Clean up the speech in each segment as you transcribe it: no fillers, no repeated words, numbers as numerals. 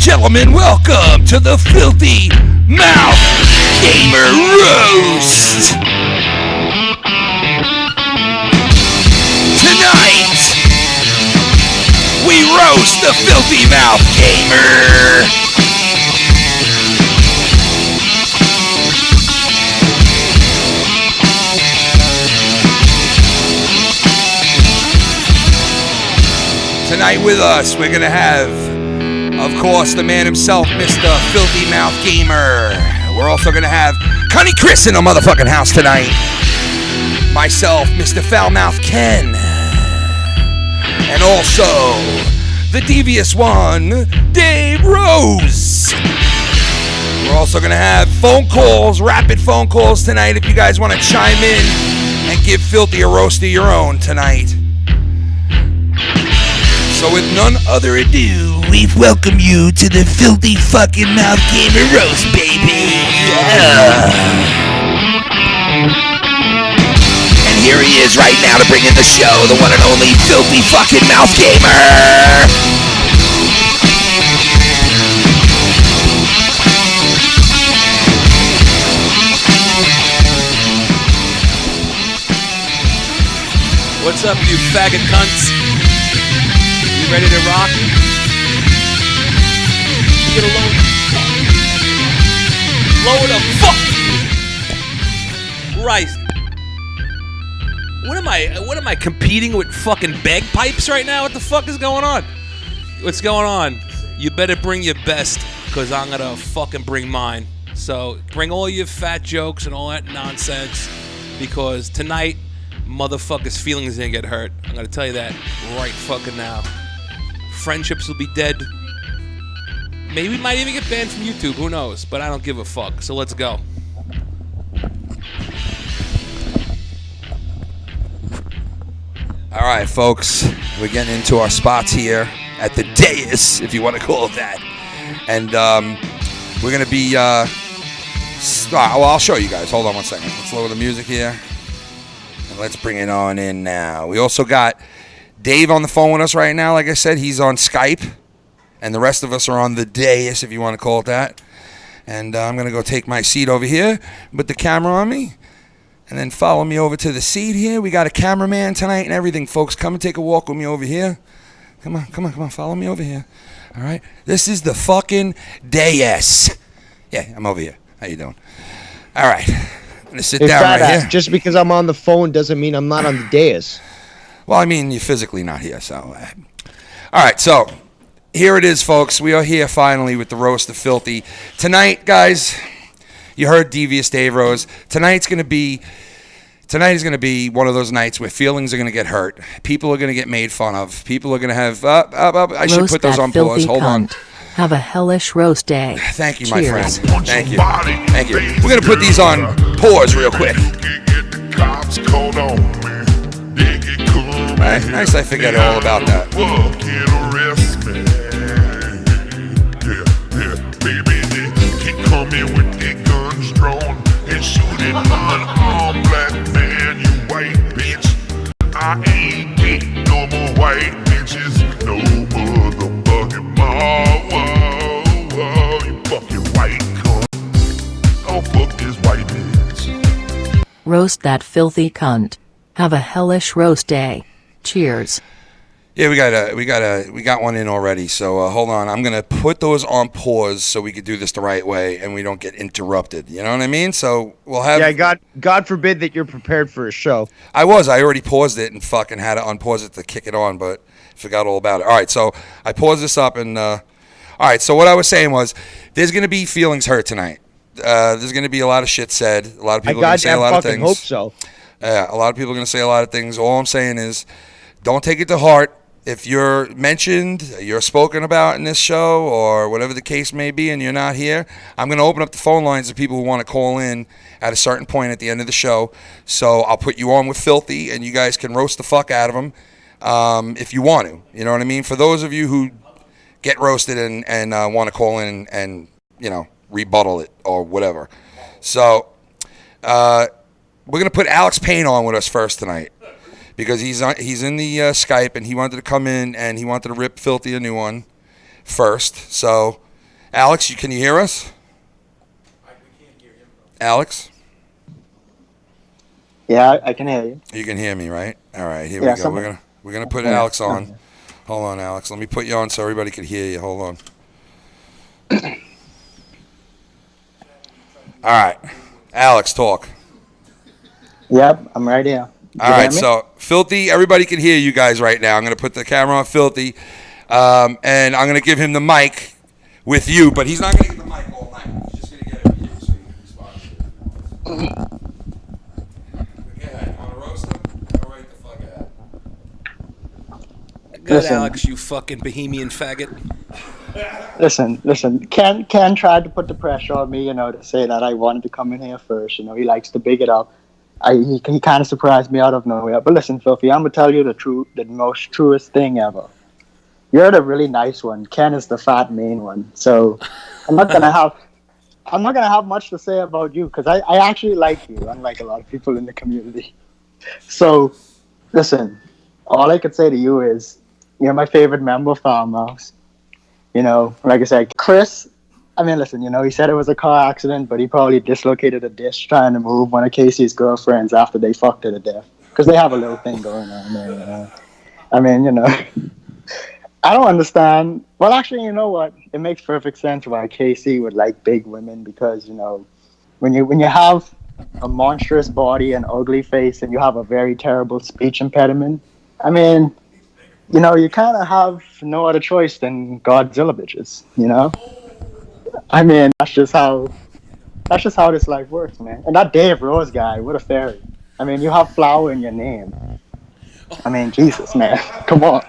gentlemen, welcome to the Filthy Mouth Gamer Roast. Tonight, we roast the Filthy Mouth Gamer. Tonight with us, we're gonna have, of course, the man himself, Mr. Filthy Mouth Gamer. We're also gonna have Cunny Chris in the motherfucking house tonight. Myself, Mr. Foulmouth Ken. And also, the devious one, Dave Rose. We're also gonna have phone calls, rapid phone calls tonight if you guys wanna chime in and give Filthy a roast of your own tonight. So with none other ado, we welcome you to the Filthy Fucking Mouth Gamer Roast, baby! Yeah. And here he is right now to bring in the show, the one and only Filthy Fucking Mouth Gamer! What's up, you faggot cunts? You ready to rock? You get a lower the fuck. Christ. What am I competing with fucking bagpipes right now? What the fuck is going on? What's going on? You better bring your best, cause I'm gonna fucking bring mine. So bring all your fat jokes and all that nonsense, because tonight motherfuckers' feelings are gonna get hurt. I'm gonna tell you that right fucking now. Friendships will be dead. Maybe we might even get banned from YouTube. Who knows? But I don't give a fuck. So let's go. All right, folks. We're getting into our spots here at the dais, if you want to call it that. And we're going to be... well, I'll show you guys. Hold on one second. Let's lower the music here. And let's bring it on in now. We also got Dave on the phone with us right now. Like I said, he's on Skype. And the rest of us are on the dais, if you want to call it that. And I'm going to go take my seat over here, put the camera on me, and then follow me over to the seat here. We got a cameraman tonight and everything, folks. Come and take a walk with me over here. Come on. Follow me over here. All right? This is the fucking dais. Yeah, I'm over here. How you doing? All right. I'm going to sit down right here. Just because I'm on the phone doesn't mean I'm not on the dais. Well, I mean, you're physically not here, so. All right, so here it is, folks. We are here finally with the Roast of Filthy. Tonight, guys, you heard Devious Dave Rose. Tonight is going to be one of those nights where feelings are going to get hurt. People are going to get made fun of. People are going to have, I should put those on pause. Hold on. Have a hellish roast day. Thank you, Cheers. my friend. Thank you. We're going to put these on pause real quick. Nice, I forget all about that. Baby, they keep coming with their guns drawn and shooting unarmed black man, you white bitch. I ain't getting no more white bitches, no motherfucking more. Whoa, you fucking white cunt. Oh, fuck this white bitch. Roast that filthy cunt. Have a hellish roast day. Cheers. Yeah, we got one in already. So hold on, I'm gonna put those on pause so we could do this the right way and we don't get interrupted. You know what I mean? So we'll have. Yeah, God forbid that you're prepared for a show. I already paused it and fucking had to unpause it to kick it on, but forgot all about it. All right, so I paused this up and all right. So what I was saying was, there's gonna be feelings hurt tonight. There's gonna be a lot of shit said. A lot of people are gonna say a lot of things. I hope so. Yeah, a lot of people are gonna say a lot of things. All I'm saying is, don't take it to heart. If you're mentioned, you're spoken about in this show, or whatever the case may be, and you're not here, I'm going to open up the phone lines to people who want to call in at a certain point at the end of the show. So I'll put you on with Filthy, and you guys can roast the fuck out of them if you want to. You know what I mean? For those of you who get roasted and want to call in and, you know, rebuttal it or whatever. So we're going to put Alex Payne on with us first tonight, because he's in the Skype, and he wanted to come in and he wanted to rip Filthy a new one first. So Alex, can you hear us? Alex? Yeah, I can hear you. You can hear me, right? All right, here Yeah, we go. We're gonna put Alex on. Hold on, Alex. Let me put you on so everybody can hear you. Hold on. All right, Alex, talk. Yep, I'm right here. All right, so Filthy, everybody can hear you guys right now. I'm going to put the camera on Filthy, and I'm going to give him the mic with you, but he's not going to get the mic all night. He's just going to get it with you so you can respond to it. Go ahead. Want to roast him? Go right the fuck ahead. Good, Alex, you fucking Bohemian faggot. Listen. Ken tried to put the pressure on me, to say that I wanted to come in here first. He likes to big it up. He kind of surprised me out of nowhere. But listen, Filthy, I'm gonna tell you the most truest thing ever. You're the really nice one. Ken is the fat mean one. So I'm not gonna have much to say about you because I actually like you, unlike a lot of people in the community. So listen, all I could say to you is you're my favorite member of Farmhouse. Like I said, Chris. I mean, listen, he said it was a car accident, but he probably dislocated a disc trying to move one of Casey's girlfriends after they fucked her to death. Because they have a little thing going on there, I mean, I don't understand. Well, actually, you know what? It makes perfect sense why Casey would like big women because, when you have a monstrous body and ugly face and you have a very terrible speech impediment, I mean, you kind of have no other choice than Godzilla bitches, I mean, that's just how this life works, man. And that Dave Rose guy, what a fairy. I mean, you have flower in your name. I mean, Jesus, man, come on.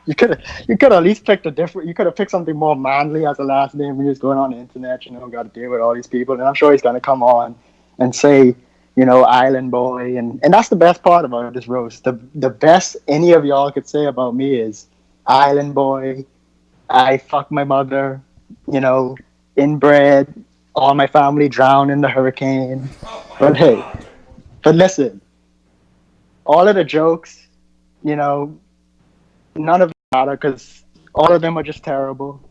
You could at least picked you could have picked something more manly as a last name when he was going on the internet, got to deal with all these people. And I'm sure he's going to come on and say, Island Boy. And that's the best part about this roast. The best any of y'all could say about me is Island Boy, I fuck my mother, inbred, all my family drowned in the hurricane. But hey, listen, all of the jokes, none of them matter because all of them are just terrible.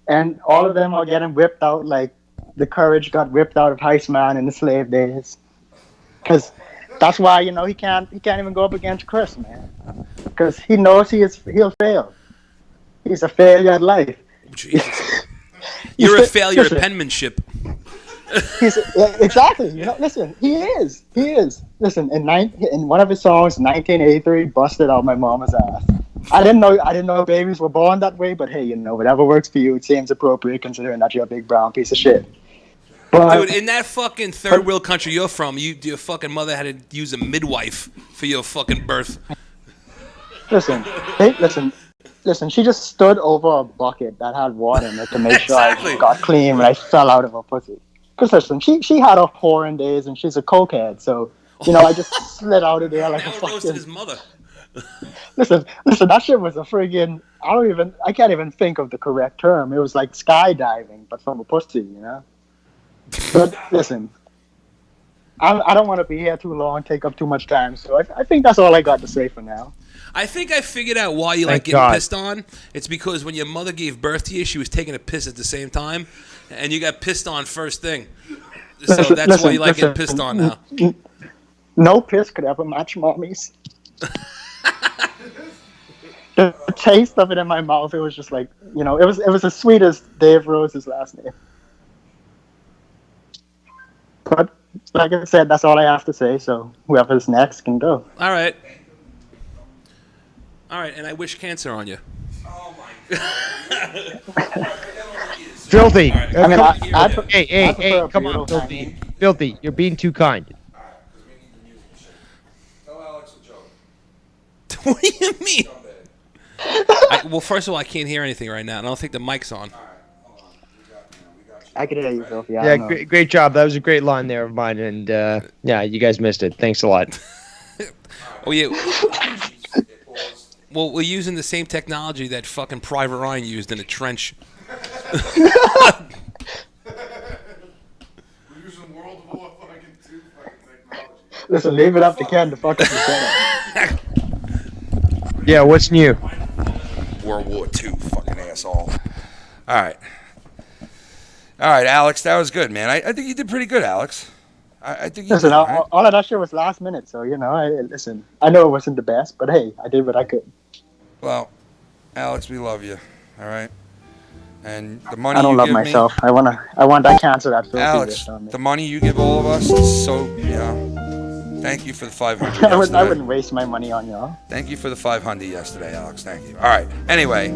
And all of them are getting whipped out like the courage got whipped out of Heistman in the slave days. Because that's why, he can't even go up against Chris, man. Because he knows he'll fail. He's a failure at life. Jesus. You're a failure at penmanship. Exactly. Listen, he is. Listen, in one of his songs, 1983, busted out my mama's ass. I didn't know babies were born that way, but hey, whatever works for you, it seems appropriate considering that you're a big brown piece of shit. But, dude, in that fucking third world country you're from, your fucking mother had to use a midwife for your fucking birth. Listen, she just stood over a bucket that had water in it to make sure I got clean when I fell out of her pussy. Because listen, she had her whoring days and she's a cokehead, so I just slid out of there like a fucking. Roasted his mother. Listen, that shit was a friggin'. I can't even think of the correct term. It was like skydiving, but from a pussy, But listen, I don't want to be here too long, take up too much time, so I think that's all I got to say for now. I think I figured out why you like getting pissed on. It's because when your mother gave birth to you, she was taking a piss at the same time, and you got pissed on first thing. So that's why you like getting pissed on now. No piss could ever match mommy's. The taste of it in my mouth, it was just like, it was as sweet as Dave Rose's last name. But like I said, that's all I have to say, so whoever's next can go. All right, and I wish cancer on you. Oh my God. Filthy. Right. I mean, hey, come on, Filthy. Filthy, you're being too kind. Tell Alex a joke. What do you mean? Well, first of all, I can't hear anything right now, and I don't think the mic's on. I can hear you, Filthy. Yeah, great job. That was a great line there of mine, and yeah, you guys missed it. Thanks a lot. Oh yeah. Well, we're using the same technology that fucking Private Ryan used in a trench. We're using World War II technology. Listen, leave it up to Ken to fuck up the Yeah, what's new? World War II, fucking asshole. All right. All right, Alex, that was good, man. I think you did pretty good, Alex. I think you Listen, did, right? all of that shit was last minute, so listen. I know it wasn't the best, but hey, I did what I could. Well, Alex, we love you. All right. And the money I don't you love give myself. I want that cancer that filthy Alex, bitch on me. the money you give all of us is so, thank you for the 500 I yesterday. wouldn't waste my money on y'all. Thank you for the 500 yesterday, Alex. Thank you. All right. Anyway,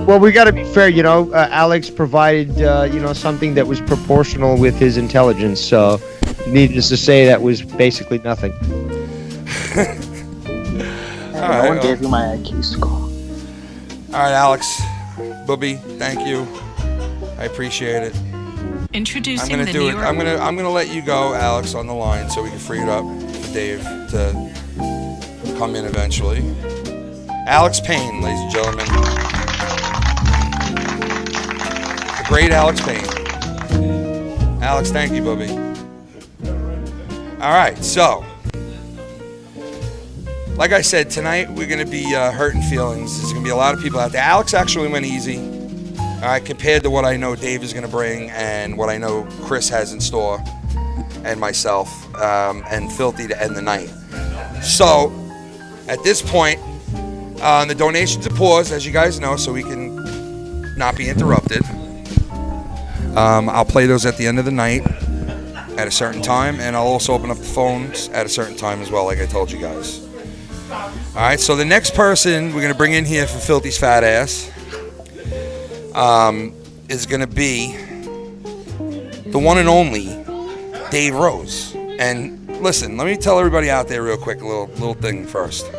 Well, we got to be fair, Alex provided, something that was proportional with his intelligence. So, needless to say, that was basically nothing. No one gave you my IQ score. all right, Alex, Booby, thank you. I appreciate it. Introducing I'm gonna the do New it. York. I'm gonna let you go, Alex, on the line so we can free it up for Dave to come in eventually. Alex Payne, ladies and gentlemen. The great Alex Payne. Alex, thank you, Booby. All right, so like I said, tonight we're going to be hurting feelings. There's going to be a lot of people out there. Alex actually went easy, all right, compared to what I know Dave is going to bring and what I know Chris has in store, and myself, and Filthy to end the night. So, at this point, the donations are paused, as you guys know, so we can not be interrupted. I'll play those at the end of the night at a certain time, and I'll also open up the phones at a certain time as well, like I told you guys. All right, so the next person we're going to bring in here for Filthy's fat ass is going to be the one and only Dave Rose. And listen, let me tell everybody out there real quick a little thing first.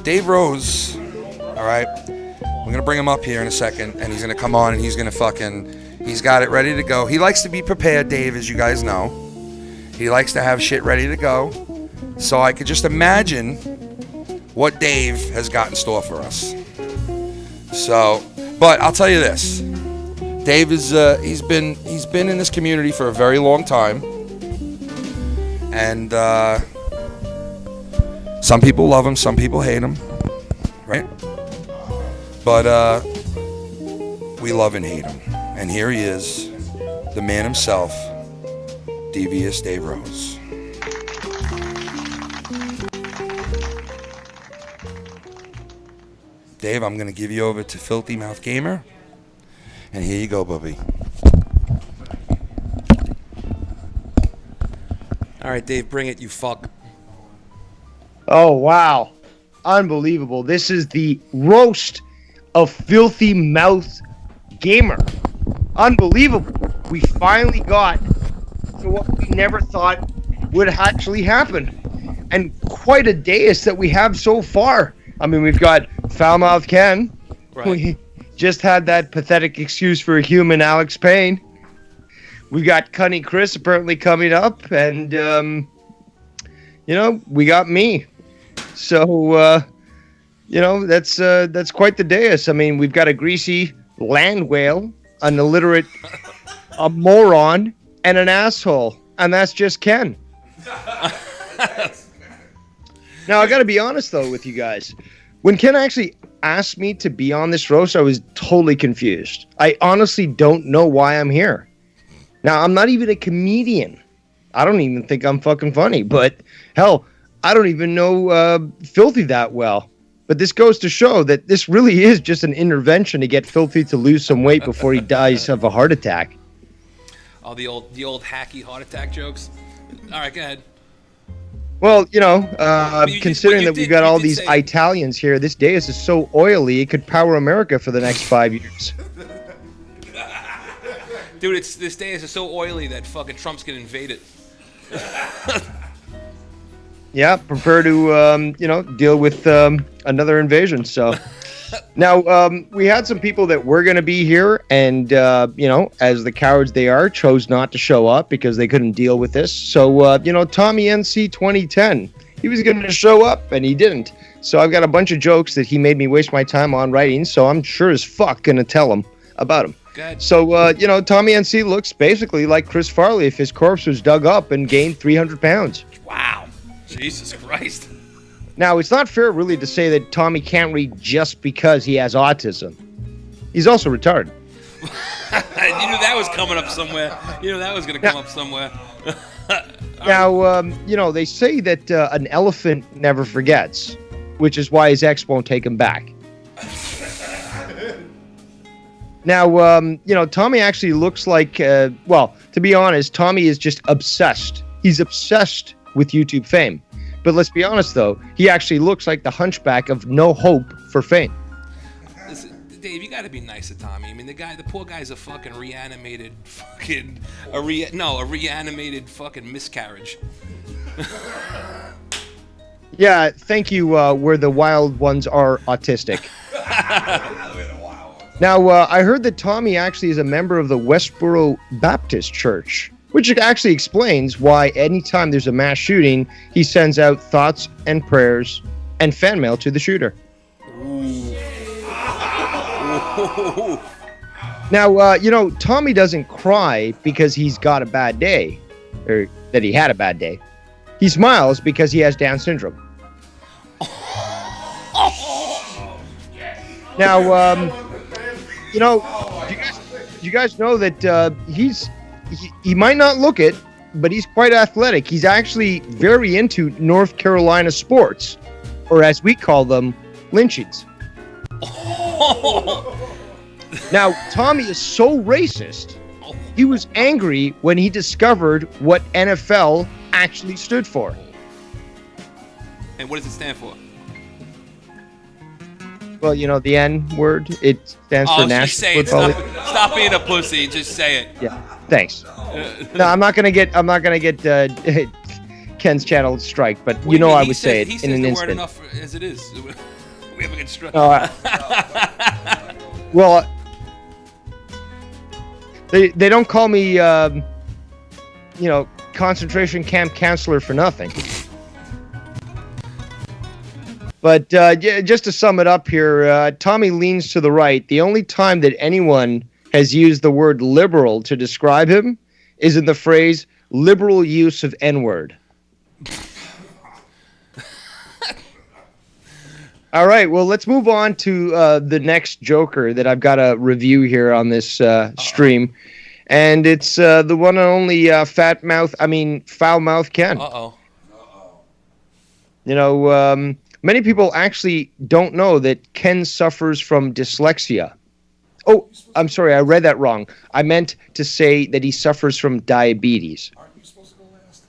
Dave Rose, all right, we're going to bring him up here in a second, and he's going to come on, and he's going to he's got it ready to go. He likes to be prepared, Dave, as you guys know. He likes to have shit ready to go. So I could just imagine what Dave has got in store for us. So, but I'll tell you this. Dave is he's been in this community for a very long time. And some people love him, some people hate him. Right? But we love and hate him. And here he is, the man himself, Devious Dave Rose. Dave, I'm going to give you over to Filthy Mouth Gamer. And here you go, Bubby. All right, Dave, bring it, you fuck. Oh, wow. Unbelievable. This is the roast of Filthy Mouth Gamer. Unbelievable. We finally got to what we never thought would actually happen. And quite a dais that we have so far. I mean, we've got Foulmouth Ken. Right. We just had that pathetic excuse for a human, Alex Payne. We got Cunny Chris apparently coming up. And, we got me. So, that's quite the dais. I mean, we've got a greasy land whale, an illiterate, a moron, and an asshole. And that's just Ken. Now, I got to be honest, though, with you guys. When Ken actually asked me to be on this roast, I was totally confused. I honestly don't know why I'm here. Now, I'm not even a comedian. I don't even think I'm fucking funny. But, hell, I don't even know Filthy that well. But this goes to show that this really is just an intervention to get Filthy to lose some weight before he dies of a heart attack. Oh, the old hacky heart attack jokes. All right, go ahead. Well, considering that we've got all these Italians here, this dais is so oily it could power America for the next 5 years. Dude, this day is so oily that fucking Trump's gonna invade it. Yeah, prepare to, deal with another invasion. So now we had some people that were going to be here and, as the cowards they are, chose not to show up because they couldn't deal with this. So, Tommy NC 2010, he was going to show up and he didn't. So I've got a bunch of jokes that he made me waste my time on writing. So I'm sure as fuck going to tell him about him. Good. So, Tommy NC looks basically like Chris Farley if his corpse was dug up and gained 300 pounds. Wow. Jesus Christ. Now, it's not fair really to say that Tommy can't read just because he has autism. He's also retarded. You knew that was coming up somewhere. You knew that was going to come up somewhere. Now, they say that an elephant never forgets, which is why his ex won't take him back. Now, Tommy actually looks like, to be honest, Tommy is just obsessed. He's obsessed with YouTube fame. But let's be honest, though, he actually looks like the hunchback of no hope for fame. Listen, Dave, you got to be nice to Tommy. I mean, the poor guy's a fucking reanimated reanimated fucking miscarriage. Yeah, thank you, where the wild ones are autistic. Now, I heard that Tommy actually is a member of the Westboro Baptist Church, which actually explains why anytime there's a mass shooting, he sends out thoughts and prayers and fan mail to the shooter. Now, Tommy doesn't cry because he's got a bad day, or that he had a bad day. He smiles because he has Down syndrome. Now, you guys know that he might not look it, but he's quite athletic. He's actually very into North Carolina sports, or as we call them, lynchings. Now, Tommy is so racist, he was angry when he discovered what NFL actually stood for. And what does it stand for? Well, the N word, it stands for National Just say it. Stop being a pussy. Just say it. Yeah, thanks. No, I'm not gonna get Ken's channel strike, but I would say it in an instant. Word enough as it is. We have a good strike. Well, they don't call me concentration camp counselor for nothing. But just to sum it up here, Tommy leans to the right. The only time that anyone has used the word liberal to describe him is in the phrase liberal use of N-word. All right, well, let's move on to the next Joker that I've got to review here on this stream. And it's the one and only foul-mouthed Ken. Many people actually don't know that Ken suffers from dyslexia. Oh, I'm sorry, I read that wrong. I meant to say that he suffers from diabetes. Aren't you supposed to go last?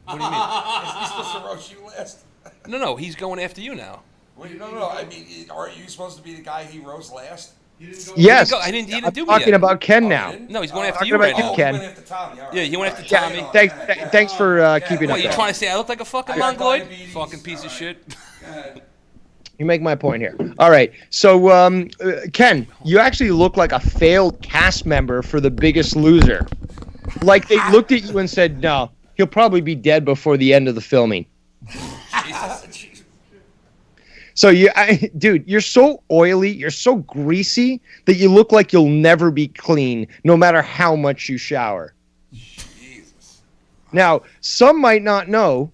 What do you mean? Is he supposed to roast you last? No, he's going after you now. Wait, no. I mean, aren't you supposed to be the guy he roast last? Yes. He didn't do I'm it talking yet. about Ken now. No, he's going after talking you about right you, now. Ken. He went after Tommy. All right. Yeah, you went after Tommy. Thanks for keeping What, up. you trying to say I look like a fucking got mongoloid? diabetes. Fucking piece of shit. You make my point here. All right. So, Ken, you actually look like a failed cast member for The Biggest Loser. Like they looked at you and said, no, he'll probably be dead before the end of the filming. So, dude, you're so oily, you're so greasy that you look like you'll never be clean, no matter how much you shower. Jesus. Now, some might not know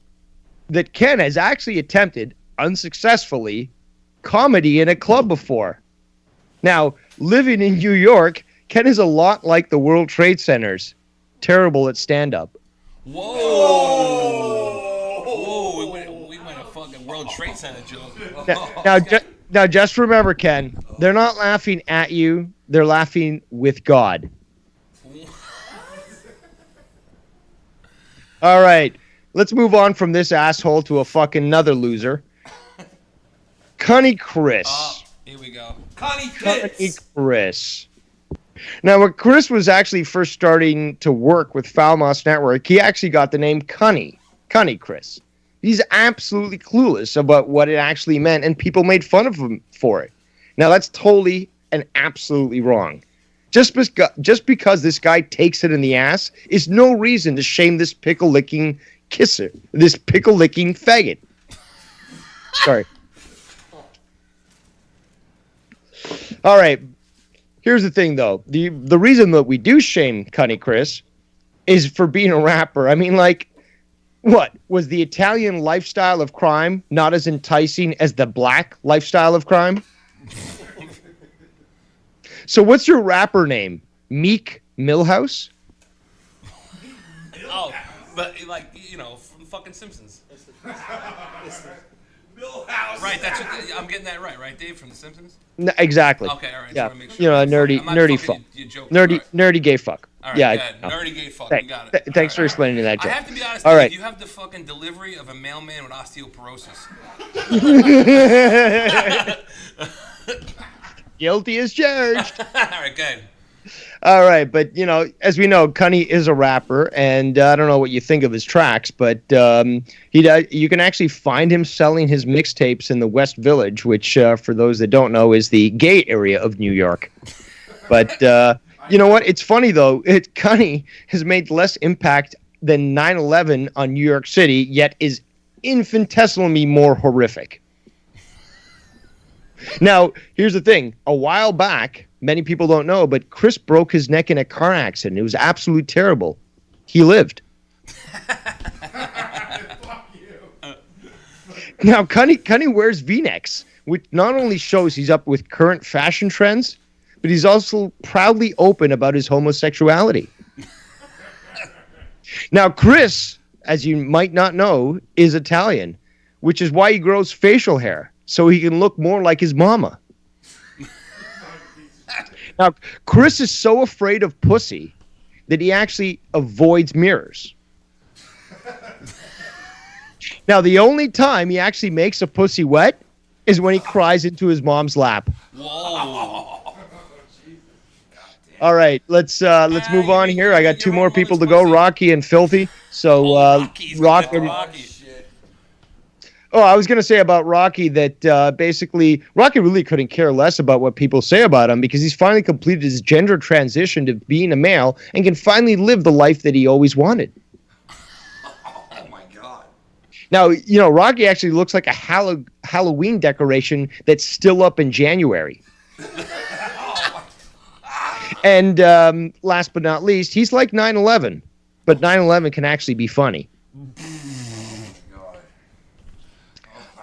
that Ken has actually attempted, unsuccessfully, comedy in a club before. Now, living in New York, Ken is a lot like the World Trade Centers. Terrible at stand-up. Whoa, we went a fucking World Trade Center joke. Now, just remember, Ken, they're not laughing at you. They're laughing with God. All right. Let's move on from this asshole to a fucking another loser. Cunny Chris. Here we go. Cunny Chris. Now, when Chris was actually first starting to work with Foulmouse Network, he actually got the name Cunny Chris. He's absolutely clueless about what it actually meant, and people made fun of him for it. Now, that's totally and absolutely wrong. Just because this guy takes it in the ass is no reason to shame this pickle-licking kisser, this pickle-licking faggot. Sorry. All right. Here's the thing, though. The reason that we do shame Cunny Chris is for being a rapper. I mean, like, what? Was the Italian lifestyle of crime not as enticing as the black lifestyle of crime? So what's your rapper name? Meek Millhouse? Oh, but like from fucking Simpsons. Millhouse. Right, that's what I'm getting that right, Dave, from The Simpsons. No, exactly. Okay, all right. Yeah, Make sure. a nerdy fuck. Nerdy gay fuck. All right, yeah, nerdy gay fuck. You got it. Thanks for explaining that, Joe. I have to be honest. All right. You have the fucking delivery of a mailman with osteoporosis. Guilty as charged. All right, good. All right, but as we know, Cunny is a rapper, and I don't know what you think of his tracks, but you can actually find him selling his mixtapes in the West Village, which, for those that don't know, is the gay area of New York. But you know what? It's funny though. Cunny has made less impact than 9/11 on New York City, yet is infinitesimally more horrific. Now, here's the thing. A while back, many people don't know, but Chris broke his neck in a car accident. It was absolutely terrible. He lived. Fuck you. Now, Cunny wears V-necks, which not only shows he's up with current fashion trends, but he's also proudly open about his homosexuality. Now, Chris, as you might not know, is Italian, which is why he grows facial hair, so he can look more like his mama. Now, Chris is so afraid of pussy that he actually avoids mirrors. Now, the only time he actually makes a pussy wet is when he cries into his mom's lap. Whoa. All right, let's move on here. I got two more people to go, Rocky and Filthy. So, Rocky. Oh, I was going to say about Rocky that basically Rocky really couldn't care less about what people say about him because he's finally completed his gender transition to being a male and can finally live the life that he always wanted. Oh, my God. Now, Rocky actually looks like a Halloween decoration that's still up in January. And last but not least, he's like 9/11, but 9/11 can actually be funny.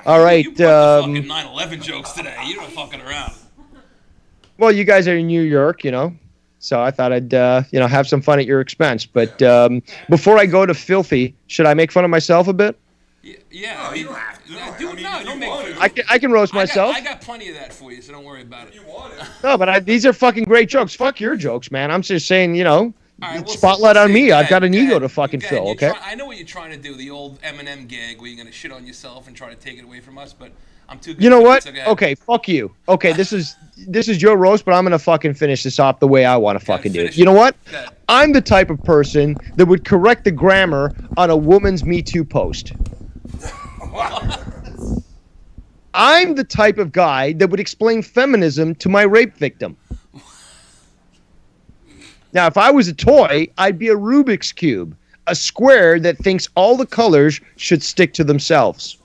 All right. You brought the fucking 9/11 jokes today. You don't fucking around. Well, you guys are in New York, so I thought I'd have some fun at your expense. But before I go to Filthy, should I make fun of myself a bit? Yeah. No, you don't have to. Dude, don't make fun of I can roast myself. I got plenty of that for you, so don't worry about it. You want it. No, but these are fucking great jokes. Fuck your jokes, man. I'm just saying, All right, spotlight on me. I've got an ego to fucking fill, okay? I know what you're trying to do, the old Eminem gag where you're going to shit on yourself and try to take it away from us, but I'm too good. You know for what? it, so Okay, fuck you. Okay, this is your roast, but I'm going to fucking finish this off the way I want to fucking do it. finish You know what? Okay. I'm the type of person that would correct the grammar on a woman's Me Too post. I'm the type of guy that would explain feminism to my rape victim. Now, if I was a toy, I'd be a Rubik's Cube, a square that thinks all the colors should stick to themselves.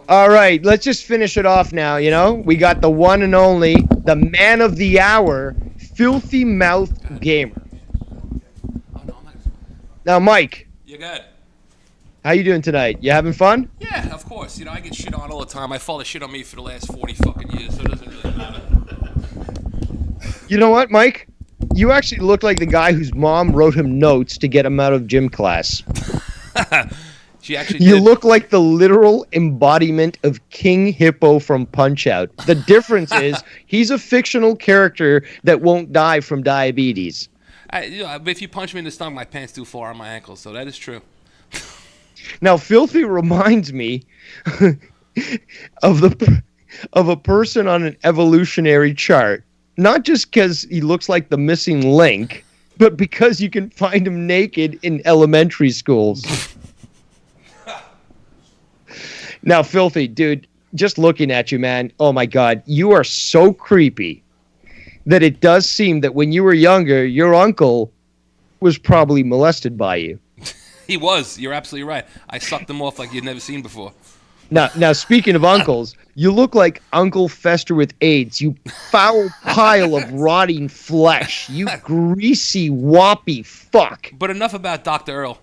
All right, let's just finish it off now, We got the one and only, the man of the hour, Filthy Mouth Gamer. Now, Mike. You're good. How you doing tonight? You having fun? Yeah, of course. I get shit on all the time. My father shit on me for the last 40 fucking years, so it doesn't really matter. You know what, Mike? You actually look like the guy whose mom wrote him notes to get him out of gym class. She actually You did. look like the literal embodiment of King Hippo from Punch-Out. The difference is he's a fictional character that won't die from diabetes. If you punch me in the stomach, my pants do fall on my ankles, so that is true. Now, Filthy reminds me of a person on an evolutionary chart. Not just because he looks like the missing link, but because you can find him naked in elementary schools. Now, Filthy, dude, just looking at you, man, oh my God, you are so creepy that it does seem that when you were younger, your uncle was probably molested by you. He was. You're absolutely right. I sucked him off like you'd never seen before. Now, speaking of uncles, you look like Uncle Fester with AIDS, you foul pile of rotting flesh, you greasy, whoppy fuck. But enough about Dr. Earl.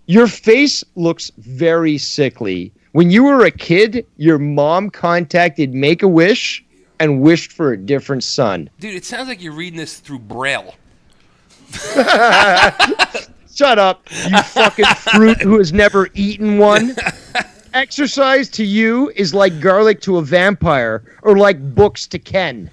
Your face looks very sickly, When you were a kid, your mom contacted Make-A-Wish and wished for a different son. Dude, it sounds like you're reading this through Braille. Shut up, you fucking fruit who has never eaten one. Exercise to you is like garlic to a vampire, or like books to Ken.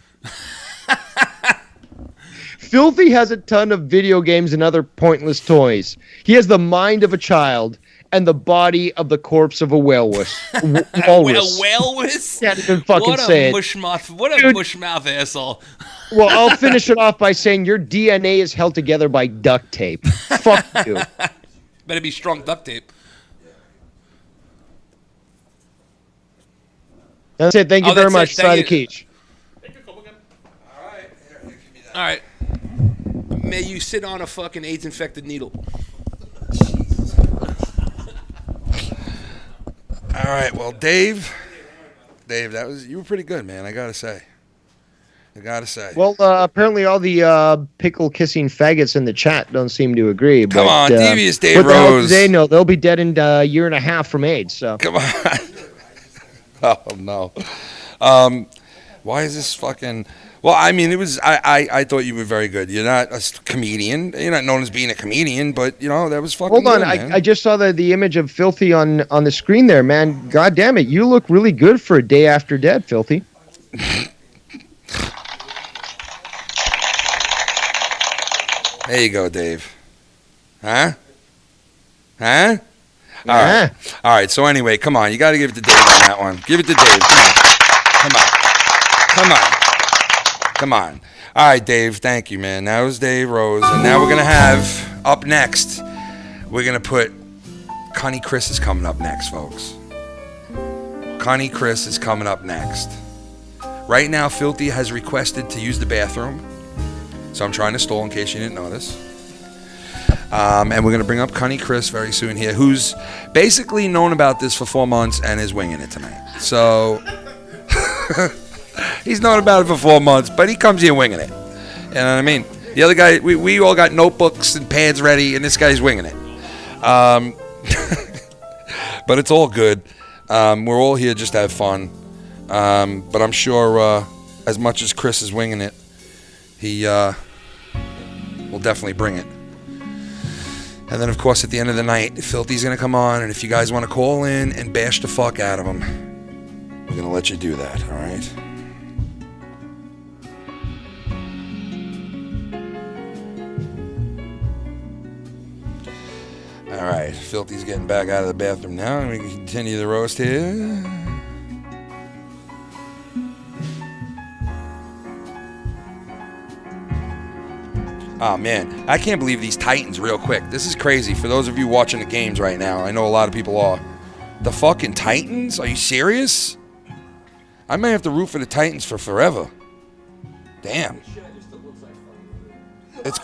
Filthy has a ton of video games and other pointless toys. He has the mind of a child and the body of the corpse of a walrus. A walrus? Can't even fucking say it. What a mushmouth asshole. Well, I'll finish it off by saying your DNA is held together by duct tape. Fuck you. Better be strong duct tape. That's it. Thank you very much. Sorry, Keech. All right. May you sit on a fucking AIDS-infected needle. All right. Well, Dave, you were pretty good, man. I gotta say. Well, apparently all the pickle-kissing faggots in the chat don't seem to agree. Come on, devious Dave what the hell do Rose. they know? They'll be dead in a year and a half from AIDS. So Come on. Oh no. Why is this fucking? Well, I mean, it was. I thought you were very good. You're not a comedian. You're not known as being a comedian, but that was fucking. Hold on, good, man. I just saw the image of Filthy on the screen there, man. God damn it, you look really good for a day after dead, Filthy. There you go, Dave. Huh? All right. So anyway, come on. You got to give it to Dave on that one. Give it to Dave. Come on. All right, Dave. Thank you, man. That was Dave Rose, and now we're gonna have up next. We're gonna put Cunny Chris is coming up next, folks. Cunny Chris is coming up next. Right now, Filthy has requested to use the bathroom, so I'm trying to stall in case you didn't notice. And we're going to bring up Cunny Chris very soon here, who's basically known about this for 4 months and is winging it tonight. So, he's known about it for 4 months, but he comes here winging it. You know what I mean? The other guy, we all got notebooks and pads ready, and this guy's winging it. But it's all good. We're all here just to have fun. But I'm sure as much as Chris is winging it, he will definitely bring it. And then, of course, at the end of the night, Filthy's going to come on, and if you guys want to call in and bash the fuck out of him, we're going to let you do that, all right? All right, Filthy's getting back out of the bathroom now, and we can continue the roast here. Oh, man, I can't believe these Titans real quick. This is crazy. For those of you watching the games right now, I know a lot of people are. The fucking Titans? Are you serious? I may have to root for the Titans for forever. Damn. It's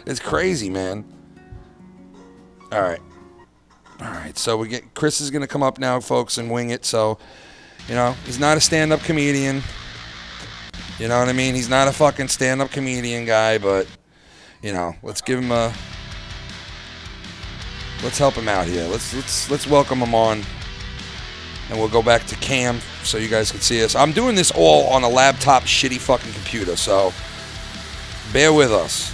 it's crazy, man. All right, so Chris is going to come up now, folks, and wing it. So, he's not a stand-up comedian. You know what I mean? He's not a fucking stand-up comedian guy, but, let's give him let's help him out here. Let's welcome him on, and we'll go back to cam so you guys can see us. I'm doing this all on a laptop shitty fucking computer, so bear with us.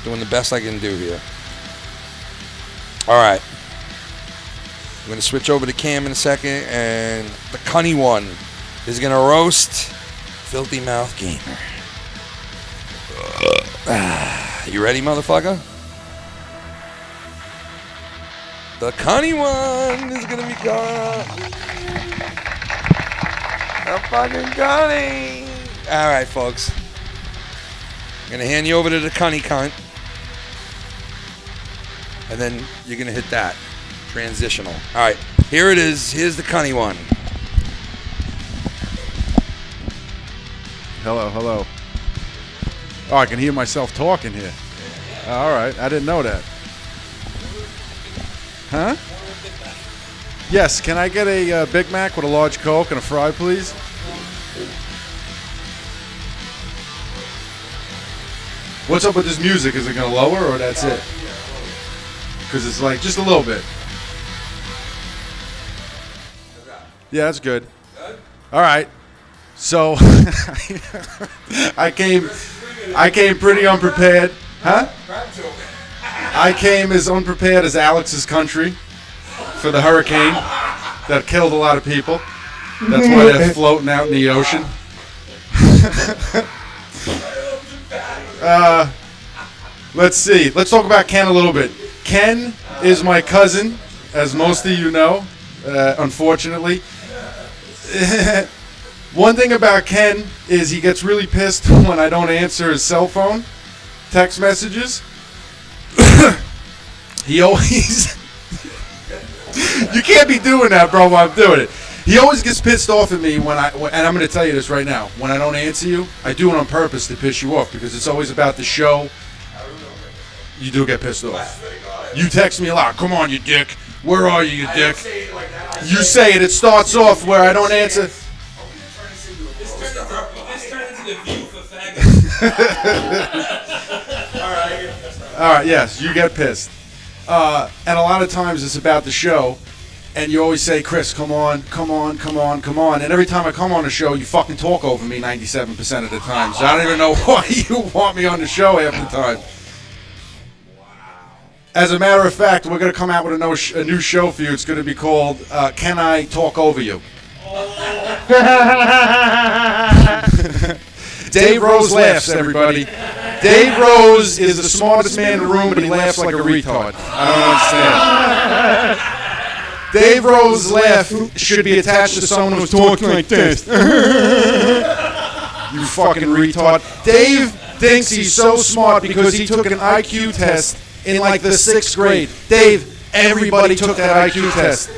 Doing the best I can do here. All right. I'm going to switch over to cam in a second, and the Cunny one is going to roast Filthy Mouth Gamer. You ready, motherfucker? The Cunny one is going to be gone. The fucking Cunny. All right, folks. I'm going to hand you over to the Cunny cunt. And then you're going to hit that. Transitional. All right. Here it is. Here's the Cunny one. Hello. Oh, I can hear myself talking here. All right. I didn't know that. Huh? Yes. Can I get a Big Mac with a large Coke and a fry, please? What's up with this music? Is it going to lower or that's it? Because it's like just a little bit. Yeah, that's good. All right. So I came pretty unprepared. Huh? I came as unprepared as Alex's country for the hurricane that killed a lot of people. That's why they're floating out in the ocean. Let's see. Let's talk about Ken a little bit. Ken is my cousin, as most of you know, unfortunately. One thing about Ken is he gets really pissed when I don't answer his cell phone text messages. He always... You can't be doing that, bro, while I'm doing it. He always gets pissed off at me and I'm going to tell you this right now. When I don't answer you, I do it on purpose to piss you off because it's always about the show. You do get pissed off. You text me a lot. Come on, you dick. Where are you, you dick? You say it. It starts off where I don't answer. This turned into the view for faggots. All right, yes, you get pissed. And a lot of times it's about the show. And you always say, Chris, come on. And every time I come on the show, you fucking talk over me 97% of the time. So I don't even know why you want me on the show half the time. As a matter of fact, we're going to come out with a new show for you. It's going to be called Can I Talk Over You? Dave Rose laughs, everybody. Dave Rose is the smartest man in the room, but he laughs like a retard. I don't understand. Dave Rose's laugh should be attached to someone who's talking like this. You fucking retard. Dave thinks he's so smart because he took an IQ test in like the 6th grade. Dave, everybody took that IQ test.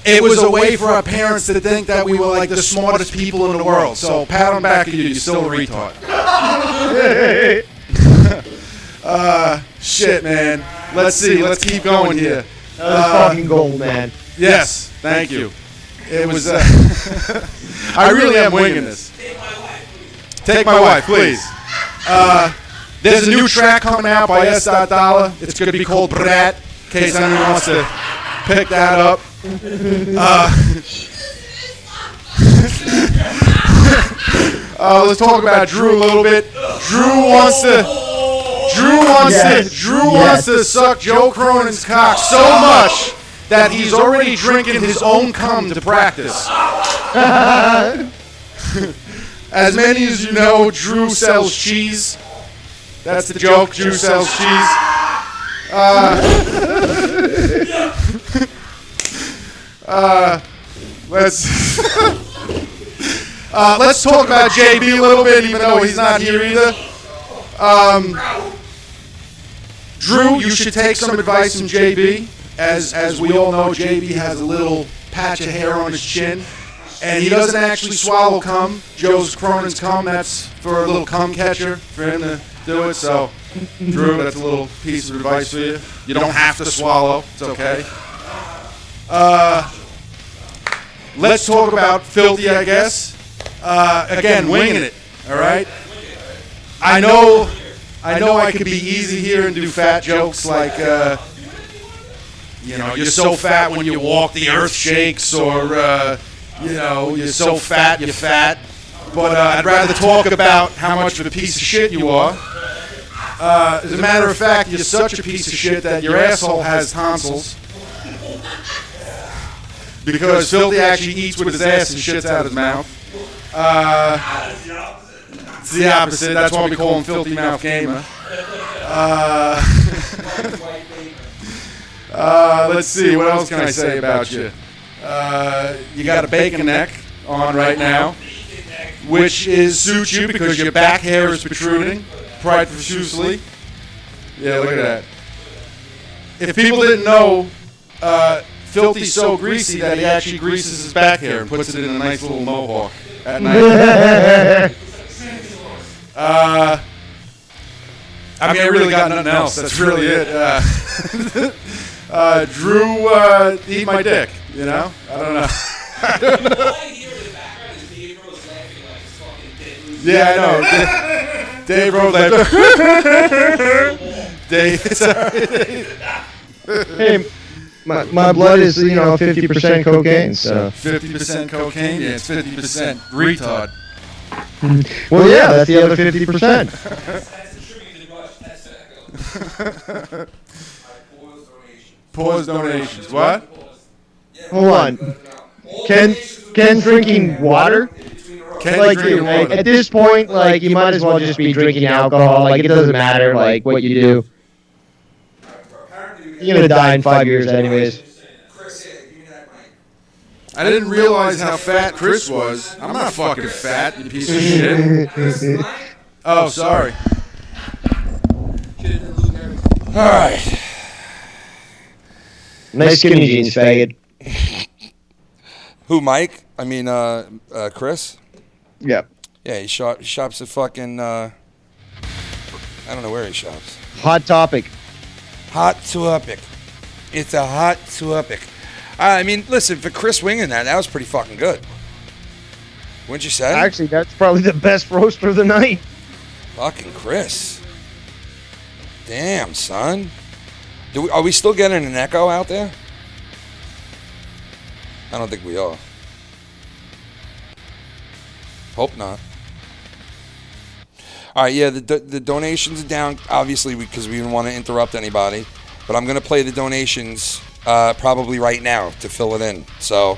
It was a way for our parents to think that we were like the smartest people in the world. So pat on back of you, you're still a retard. Shit, man. Let's see. Let's keep going here. That was fucking gold, man. Yes, thank you. It was. I really am winging this. Take my wife, please. There's a new track coming out by S. Dollar. It's going to be called Brat, in case anyone wants to pick that up. Let's talk about Drew a little bit. Drew wants to suck Joe Cronin's cock so much that he's already drinking his own cum to practice. As many as you know, Drew sells cheese. That's the joke. Drew sells cheese. Let's talk about JB a little bit, even though he's not here either. Drew, you should take some advice from JB. As we all know, JB has a little patch of hair on his chin, and he doesn't actually swallow cum. Joe's Cronin's cum, that's for a little cum catcher for him to do it. So, Drew, that's a little piece of advice for you. You don't have to swallow. It's okay. Let's talk about Filthy, I guess. Again, winging it, all right? I know I could be easy here and do fat jokes like, you're so fat when you walk, the earth shakes, or, you're so fat, you're fat. But I'd rather talk about how much of a piece of shit you are. As a matter of fact, you're such a piece of shit that your asshole has tonsils. Because Filthy actually eats with his ass and shits out his mouth. It's the opposite. That's why we call him Filthy Mouth Gamer. Let's see. What else can I say about you? You got a bacon neck on right now, which suits you because your back hair is protruding quite profusely. Yeah, look at that. If people didn't know, Filthy's so greasy that he actually greases his back hair and puts it in a nice little mohawk at night. I really got nothing else. That's really it. Drew, eat my dick, I don't know. Yeah, I know. Dave Rose Dave, sorry. my blood is 50% cocaine. So 50% cocaine. Yeah, it's 50% retard. well, yeah, that's the other 50%. Pause donations. What? Hold on. Ken's drinking water. Ken's drinking water. At this point, like you might as well just be drinking alcohol. Like it doesn't matter, like what you do. You're gonna die in 5 years, anyways. I didn't realize how fat Chris was. I'm not fucking fat, you piece of shit. Oh, sorry. All right. Nice skinny jeans, faggot. Who, Mike? I mean, Chris? Yep. Yeah, he shops at fucking, I don't know where he shops. Hot Topic. Hot topic. It's a hot topic. I mean, listen, for Chris winging that was pretty fucking good. Wouldn't you say? Actually, that's probably the best roaster of the night. Fucking Chris. Damn, son. Are we still getting an echo out there? I don't think we are. Hope not. All right, yeah, the donations are down, obviously, because we didn't want to interrupt anybody. But I'm going to play the donations probably right now to fill it in. So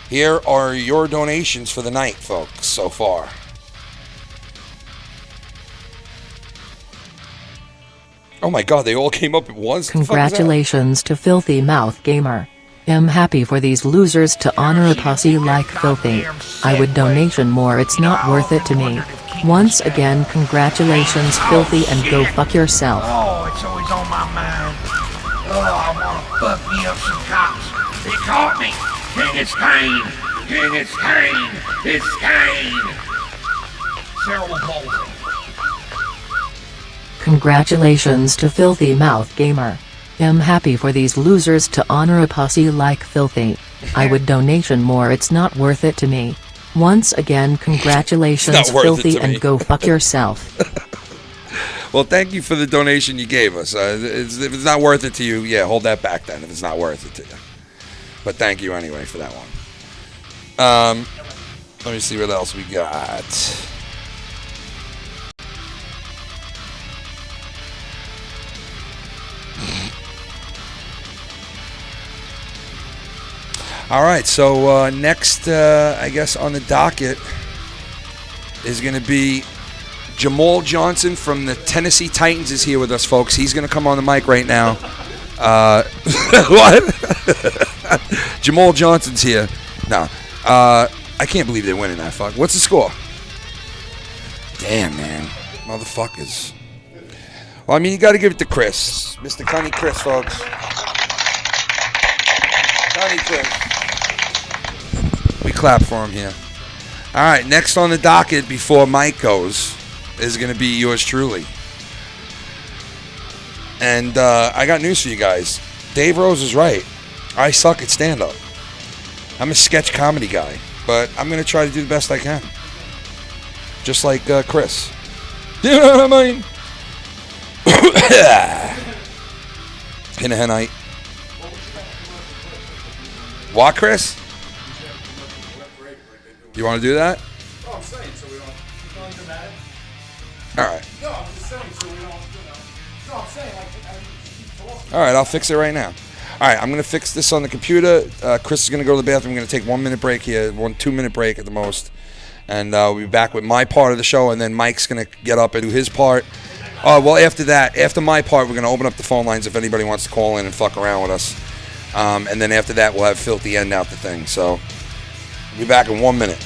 here are your donations for the night, folks, so far. Oh my God, they all came up at once? Congratulations to Filthy Mouth Gamer. Am happy for these losers to honor a pussy like Filthy. I would donation more, it's not worth it to me. Once again, congratulations Filthy, and go fuck yourself. Oh, it's always on my mind. Oh, I wanna fuck me up some cops. They caught me. King, it's Kane. King, it's Kane. It's Kane. Cerebral palsy. Congratulations to Filthy Mouth Gamer. Am happy for these losers to honor a pussy like Filthy. I would donation more, it's not worth it to me. Once again, congratulations Filthy, and go fuck yourself. Well, thank you for the donation you gave us. If it's not worth it to you, yeah, hold that back then if it's not worth it to you. But thank you anyway for that one. Let me see what else we got. All right, so next, I guess, on the docket is going to be Jamal Johnson from the Tennessee Titans is here with us, folks. He's going to come on the mic right now. What? Jamal Johnson's here. No. I can't believe they're winning that, fuck. What's the score? Damn, man. Motherfuckers. Well, I mean, you got to give it to Chris. Mr. Cunny Chris, folks. Cunny Chris. We clap for him here. All right, next on the docket before Mike goes is going to be yours truly. And I got news for you guys. Dave Rose is right. I suck at stand-up. I'm a sketch comedy guy, but I'm going to try to do the best I can. Just like Chris. You know what I mean? In a henite. What, Chris? You want to do that? Oh, I'm saying, so we don't dramatic. All right. No, I'm just saying, so we don't, No, I'm saying, like, I keep talking. All right, I'll fix it right now. All right, I'm going to fix this on the computer. Chris is going to go to the bathroom. We're going to take 1 minute break here, 2 minute break at the most. And we'll be back with my part of the show, and then Mike's going to get up and do his part. Well, after that, after my part, we're going to open up the phone lines if anybody wants to call in and fuck around with us. And then after that, we'll have Filthy end out the thing. So we'll be back in 1 minute.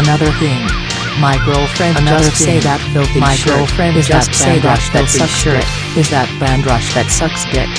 Another thing. My girlfriend just say that filthy my shirt. My girlfriend is just say that filthy shirt. Is that Bandrush that sucks dick?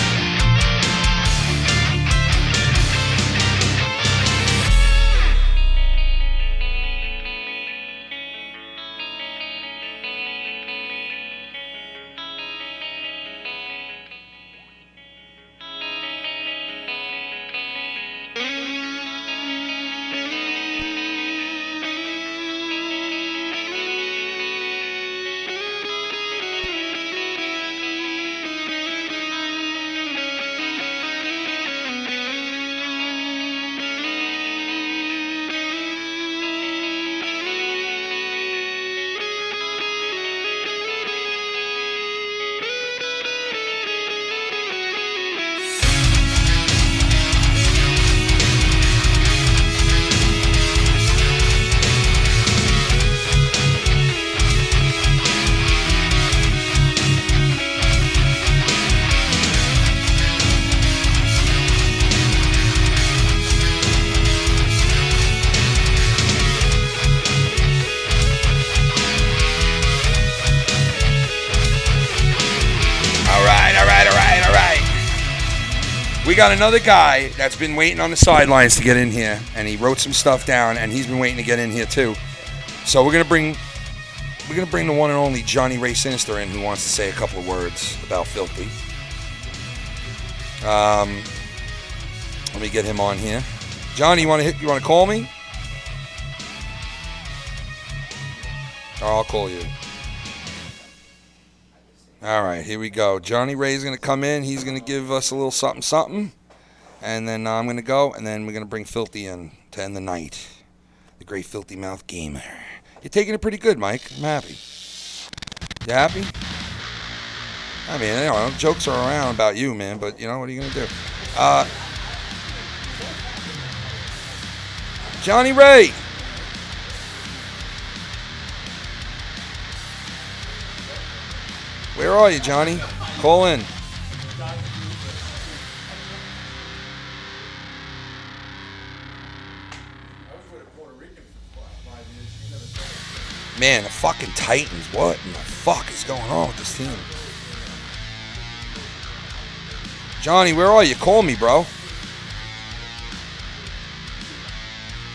We got another guy that's been waiting on the sidelines to get in here, and he wrote some stuff down, and he's been waiting to get in here too. So we're gonna bring the one and only Johnny Ray Sinister in, who wants to say a couple of words about Filthy. Let me get him on here. Johnny, you want to call me? Or I'll call you. All right, here we go. Johnny Ray's going to come in. He's going to give us a little something. And then I'm going to go, and then we're going to bring Filthy in to end the night. The great Filthy Mouth Gamer. You're taking it pretty good, Mike. I'm happy. You happy? I mean, you know, jokes are around about you, man, but, you know, what are you going to do? Johnny Ray! Where are you, Johnny? Call in. Man, the fucking Titans. What in the fuck is going on with this team? Johnny, where are you? Call me, bro.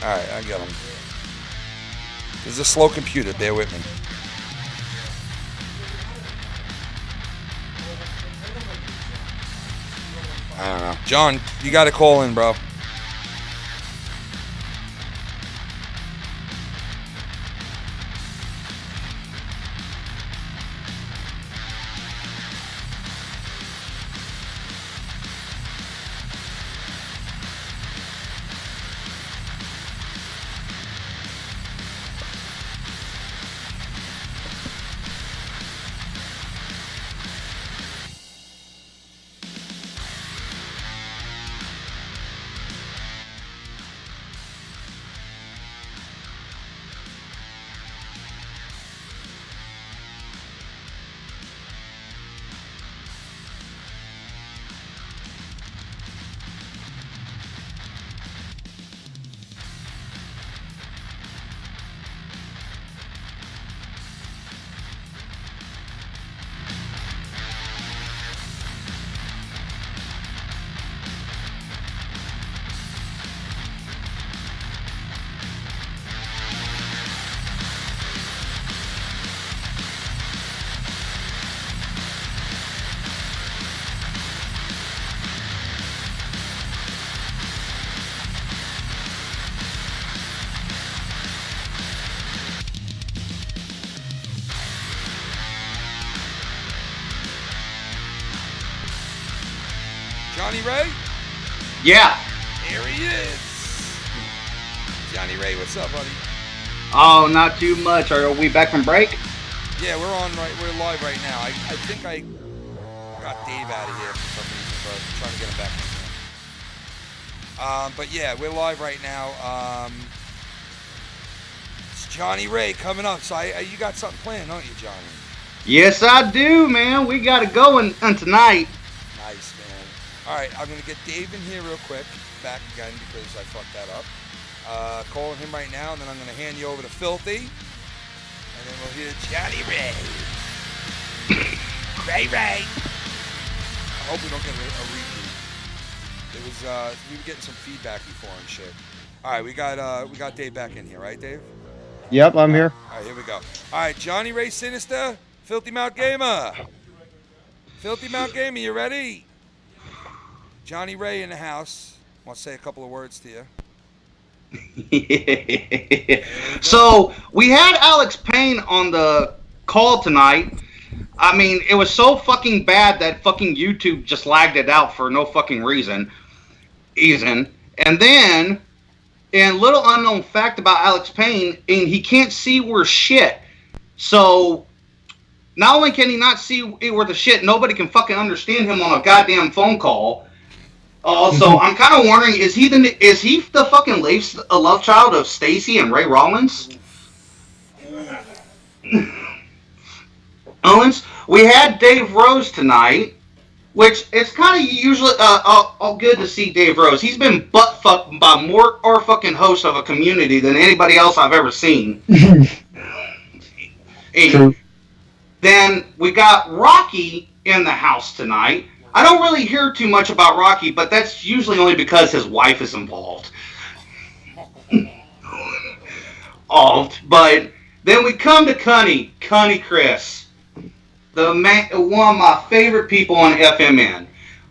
Alright, I got him. This is a slow computer. Bear with me. I don't know. John, you got to call in, bro. Johnny Ray? Yeah. Here he is. Johnny Ray, what's up, buddy? Oh, not too much. Are we back from break? Yeah, we're live right now. I think I got Dave out of here for some reason, but I'm trying to get him back in here. But yeah, we're live right now. It's Johnny Ray coming up. So you got something planned, don't you, Johnny? Yes, I do, man. We got to go on tonight. Nice, man. All right, I'm going to get Dave in here real quick, back again, because I fucked that up. Calling him right now, and then I'm going to hand you over to Filthy. And then we'll hear Johnny Ray. Ray. I hope we don't get a repeat. It was we were getting some feedback before and shit. All right, we got Dave back in here, right, Dave? Yep, I'm here. All right, here we go. All right, Johnny Ray Sinister, Filthy Mouth Gamer. Filthy Mouth Gamer, you ready? Johnny Ray in the house. Want to say a couple of words to you. So we had Alex Payne on the call tonight. I mean, it was so fucking bad that fucking YouTube just lagged it out for no fucking reason. And then, and little unknown fact about Alex Payne, and he can't see worth shit. So not only can he not see worth a shit, nobody can fucking understand him on a goddamn phone call. Also, I'm kind of wondering, is he the fucking love child of Stacy and Ray Rollins? Owens? We had Dave Rose tonight, which it's kind of usually all good to see Dave Rose. He's been butt fucked by more or fucking hosts of a community than anybody else I've ever seen. True. Then we got Rocky in the house tonight. I don't really hear too much about Rocky, but that's usually only because his wife is involved. But then we come to Cunny Chris. One of my favorite people on FMN.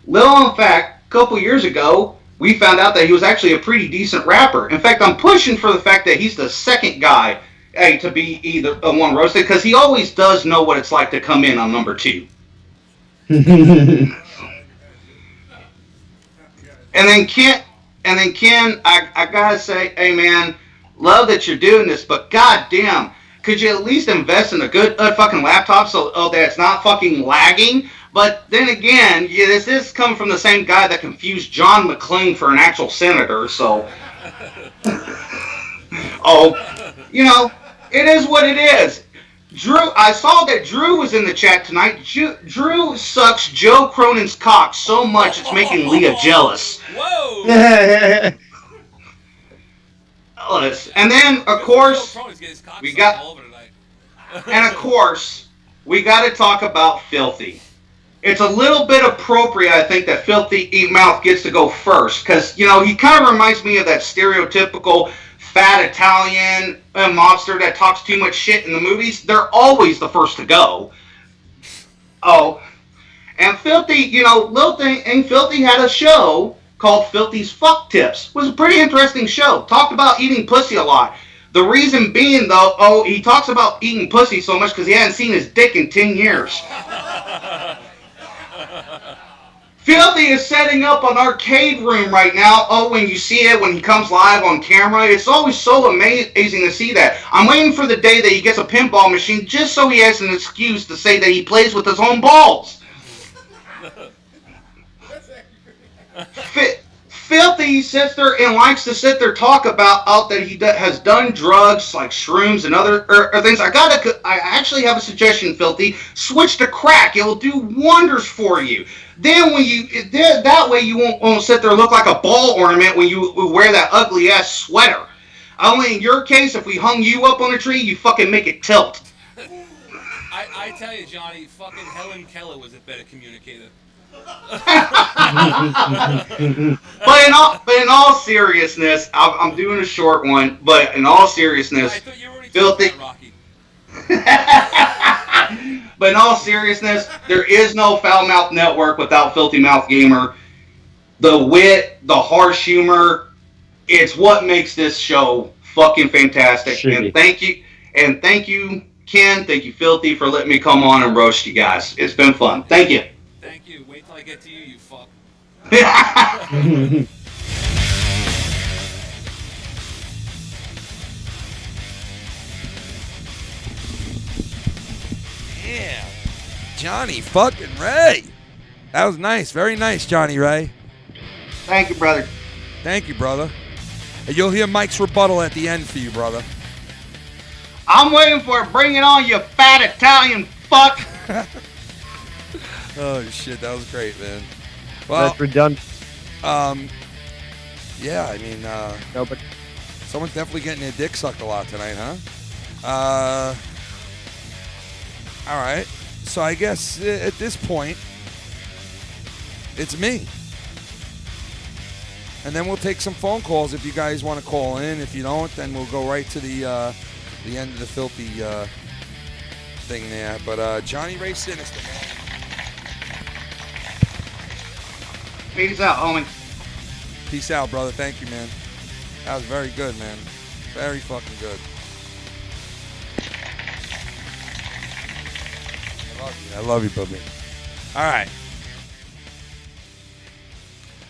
Little known fact, a couple years ago, we found out that he was actually a pretty decent rapper. In fact, I'm pushing for the fact that he's the second guy to be either one roasted, because he always does know what it's like to come in on number 2. And then Ken, I gotta say, hey man, love that you're doing this, but goddamn, could you at least invest in a good fucking laptop so that it's not fucking lagging? But then again, this is coming from the same guy that confused John McClane for an actual senator, so... you know, it is what it is. Drew, I saw that Drew was in the chat tonight. Drew sucks Joe Cronin's cock so much it's making Leah jealous. Whoa! And then, of course, we got... And of course, we got to talk about Filthy. It's a little bit appropriate, I think, that Filthy Eat Mouth gets to go first. Because, you know, he kind of reminds me of that stereotypical fat Italian mobster that talks too much shit in the movies. They're always the first to go. And Filthy, you know, Filthy had a show called Filthy's Fuck Tips. It was a pretty interesting show. Talked about eating pussy a lot. The reason being, though, he talks about eating pussy so much because he hadn't seen his dick in 10 years. Filthy is setting up an arcade room right now. When you see it, when he comes live on camera, it's always so amazing to see that. I'm waiting for the day that he gets a pinball machine just so he has an excuse to say that he plays with his own balls. Filthy sits there and likes to sit there talk about that he has done drugs like shrooms and other things. I actually have a suggestion, Filthy. Switch to crack. It will do wonders for you. Then that way you won't sit there and look like a ball ornament when you wear that ugly ass sweater. Only in your case, if we hung you up on a tree, you fucking make it tilt. I tell you, Johnny, fucking Helen Keller was a better communicator. But in all seriousness, I'm doing a short one. But in all seriousness, I thought you were already Filthy. Rocky. But in all seriousness, there is no Foul Mouth Network without Filthy Mouth Gamer. The wit, the harsh humor, it's what makes this show fucking fantastic. And thank you, Ken. Thank you, Filthy, for letting me come on and roast you guys. It's been fun. Thank you. Thank you. Wait till I get to you, you fuck. Yeah. Johnny fucking Ray. That was nice. Very nice, Johnny Ray. Thank you, brother. Thank you, brother. And you'll hear Mike's rebuttal at the end for you, brother. I'm waiting for it. Bring it on, you fat Italian fuck. Oh, shit. That was great, man. Well, That's redundant. Yeah, I mean, No, but Someone's definitely getting their dick sucked a lot tonight, huh? All right. So I guess at this point, it's me. And then we'll take some phone calls if you guys want to call in. If you don't, then we'll go right to the end of the filthy thing there. But Johnny Ray Sinister. Peace out, homie. Peace out, brother. Thank you, man. That was very good, man. Very fucking good. I love you, Bubby. All right.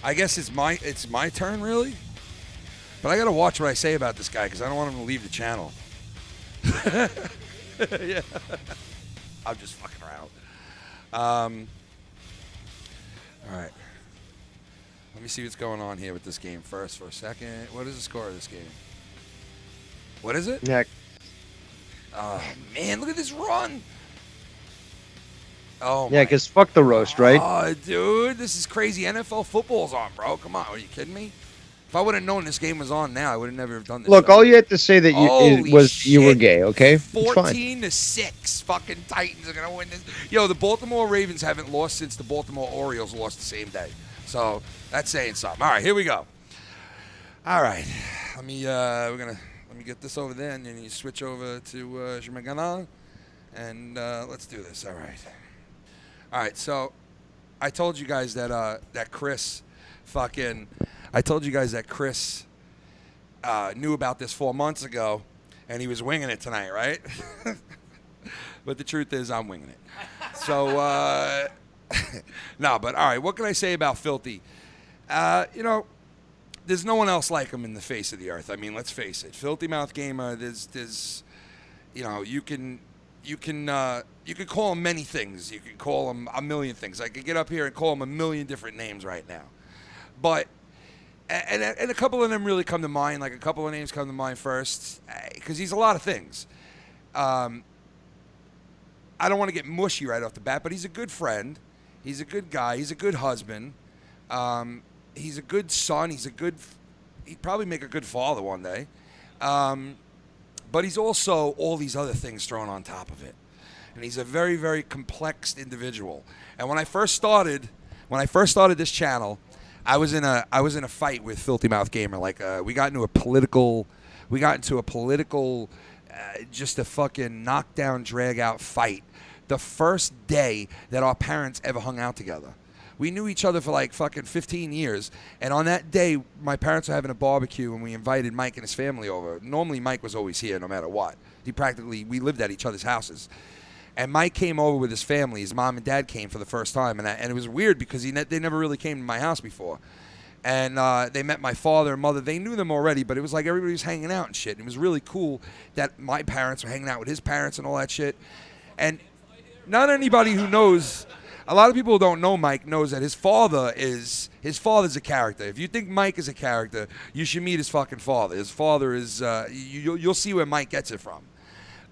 I guess it's my turn, really? But I got to watch what I say about this guy because I don't want him to leave the channel. Yeah. I'm just fucking around. All right. Let me see what's going on here with this game first for a second. What is the score of this game? What is it? Heck. Oh, man, look at this run. Oh, yeah, because fuck the roast, right? Oh, dude, this is crazy. NFL football's on, bro. Come on, are you kidding me? If I would have known this game was on now, I would have never done this. Look, all you had to say that you were gay, okay? 14-6, fucking Titans are gonna win this. Yo, the Baltimore Ravens haven't lost since the Baltimore Orioles lost the same day. So that's saying something. All right, here we go. All right, let me get this over there, and then you switch over to Jumagana, and let's do this. All right. So I told you guys that Chris knew about this 4 months ago, and he was winging it tonight, right? But the truth is, I'm winging it. So no, but all right. What can I say about Filthy? There's no one else like him in the face of the earth. I mean, let's face it. Filthy Mouth Gamer. There's, you can call him many things. You can call him a million things. I could get up here and call him a million different names right now. But, and a couple of them really come to mind. Like a couple of names come to mind first, because he's a lot of things. I don't want to get mushy right off the bat, but he's a good friend. He's a good guy. He's a good husband. He's a good son. He'd probably make a good father one day. But he's also all these other things thrown on top of it. And he's a very, very complex individual. And when I first started this channel, I was in a fight with Filthy Mouth Gamer. Like we got into a political, just a fucking knockdown, drag out fight. The first day that our parents ever hung out together. We knew each other for like fucking 15 years. And on that day, my parents were having a barbecue and we invited Mike and his family over. Normally, Mike was always here no matter what. We lived at each other's houses. And Mike came over with his family. His mom and dad came for the first time. And it was weird because they never really came to my house before. And they met my father and mother. They knew them already, but it was like everybody was hanging out and shit. And it was really cool that my parents were hanging out with his parents and all that shit. And not anybody who knows... A lot of people who don't know Mike knows that his father's a character. If you think Mike is a character, you should meet his fucking father. His father is you'll see where Mike gets it from.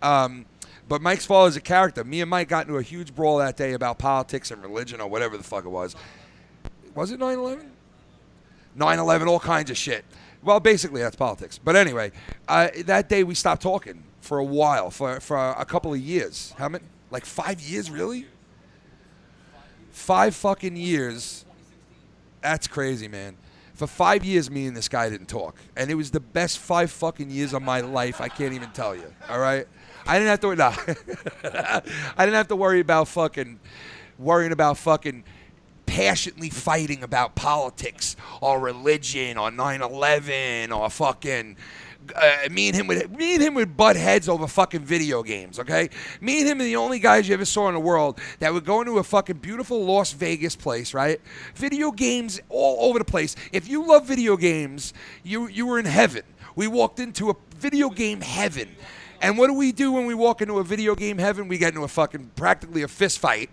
But Mike's father is a character. Me and Mike got into a huge brawl that day about politics and religion or whatever the fuck it was. Was it 9/11? 9/11, all kinds of shit. Well, basically that's politics. But anyway, that day we stopped talking for a while, for a couple of years. How many? Like 5 years, really? 5 fucking years. That's crazy, man. For 5 years, me and this guy didn't talk. And it was the best 5 fucking years of my life. I can't even tell you. All right? I didn't have to worry about worrying about passionately fighting about politics or religion or 9/11 or fucking... me and him would butt heads over fucking video games, okay? Me and him are the only guys you ever saw in the world that would go into a fucking beautiful Las Vegas place, right? Video games all over the place. If you love video games, you were in heaven. We walked into a video game heaven. And what do we do when we walk into a video game heaven? We get into practically a fist fight.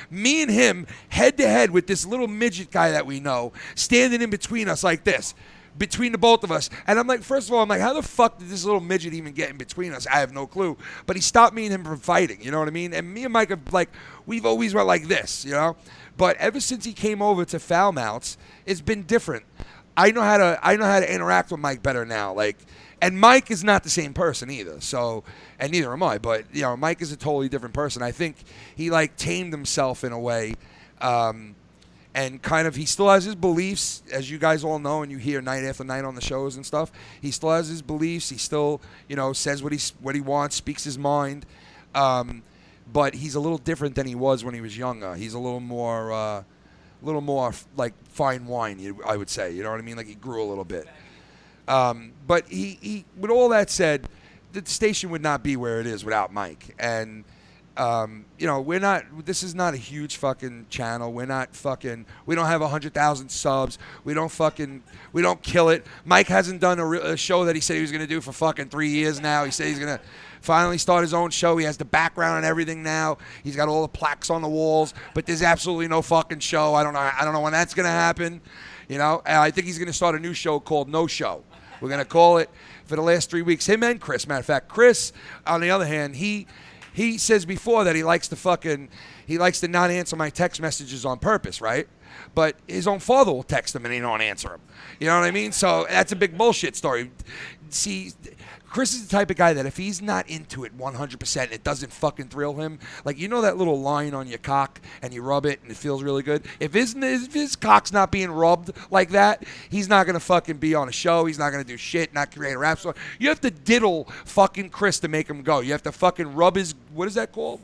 Me and him, head to head with this little midget guy that we know, standing in between us like this. Between the both of us. And I'm like, first of all, how the fuck did this little midget even get in between us? I have no clue. But he stopped me and him from fighting, you know what I mean? And me and Mike, we've always went like this, you know? But ever since he came over to Foul Mounts, it's been different. I know how to interact with Mike better now. And Mike is not the same person either. So, and neither am I. But Mike is a totally different person. I think he like tamed himself in a way, and kind of he still has his beliefs, as you guys all know, and you hear night after night on the shows and stuff. He still has his beliefs. He still says what he wants, speaks his mind. But he's a little different than he was when he was younger. He's a little more like fine wine, I would say. You know what I mean? Like he grew a little bit. But he, with all that said, the station would not be where it is without Mike. And, this is not a huge fucking channel. We don't have 100,000 subs. We don't kill it. Mike hasn't done a show that he said he was going to do for fucking 3 years now. He said he's going to finally start his own show. He has the background and everything now. He's got all the plaques on the walls, but there's absolutely no fucking show. I don't know when that's going to happen. And I think he's going to start a new show called No Show. We're going to call it for the last 3 weeks. Him and Chris. Matter of fact, Chris, on the other hand, he says before that he likes to not answer my text messages on purpose, right? But his own father will text him and he don't answer him. You know what I mean? So that's a big bullshit story. See, Chris is the type of guy that if he's not into it 100%, it doesn't fucking thrill him. Like, that little line on your cock and you rub it and it feels really good? If his cock's not being rubbed like that, he's not going to fucking be on a show. He's not going to do shit, not create a rap song. You have to diddle fucking Chris to make him go. You have to fucking rub his, what is that called?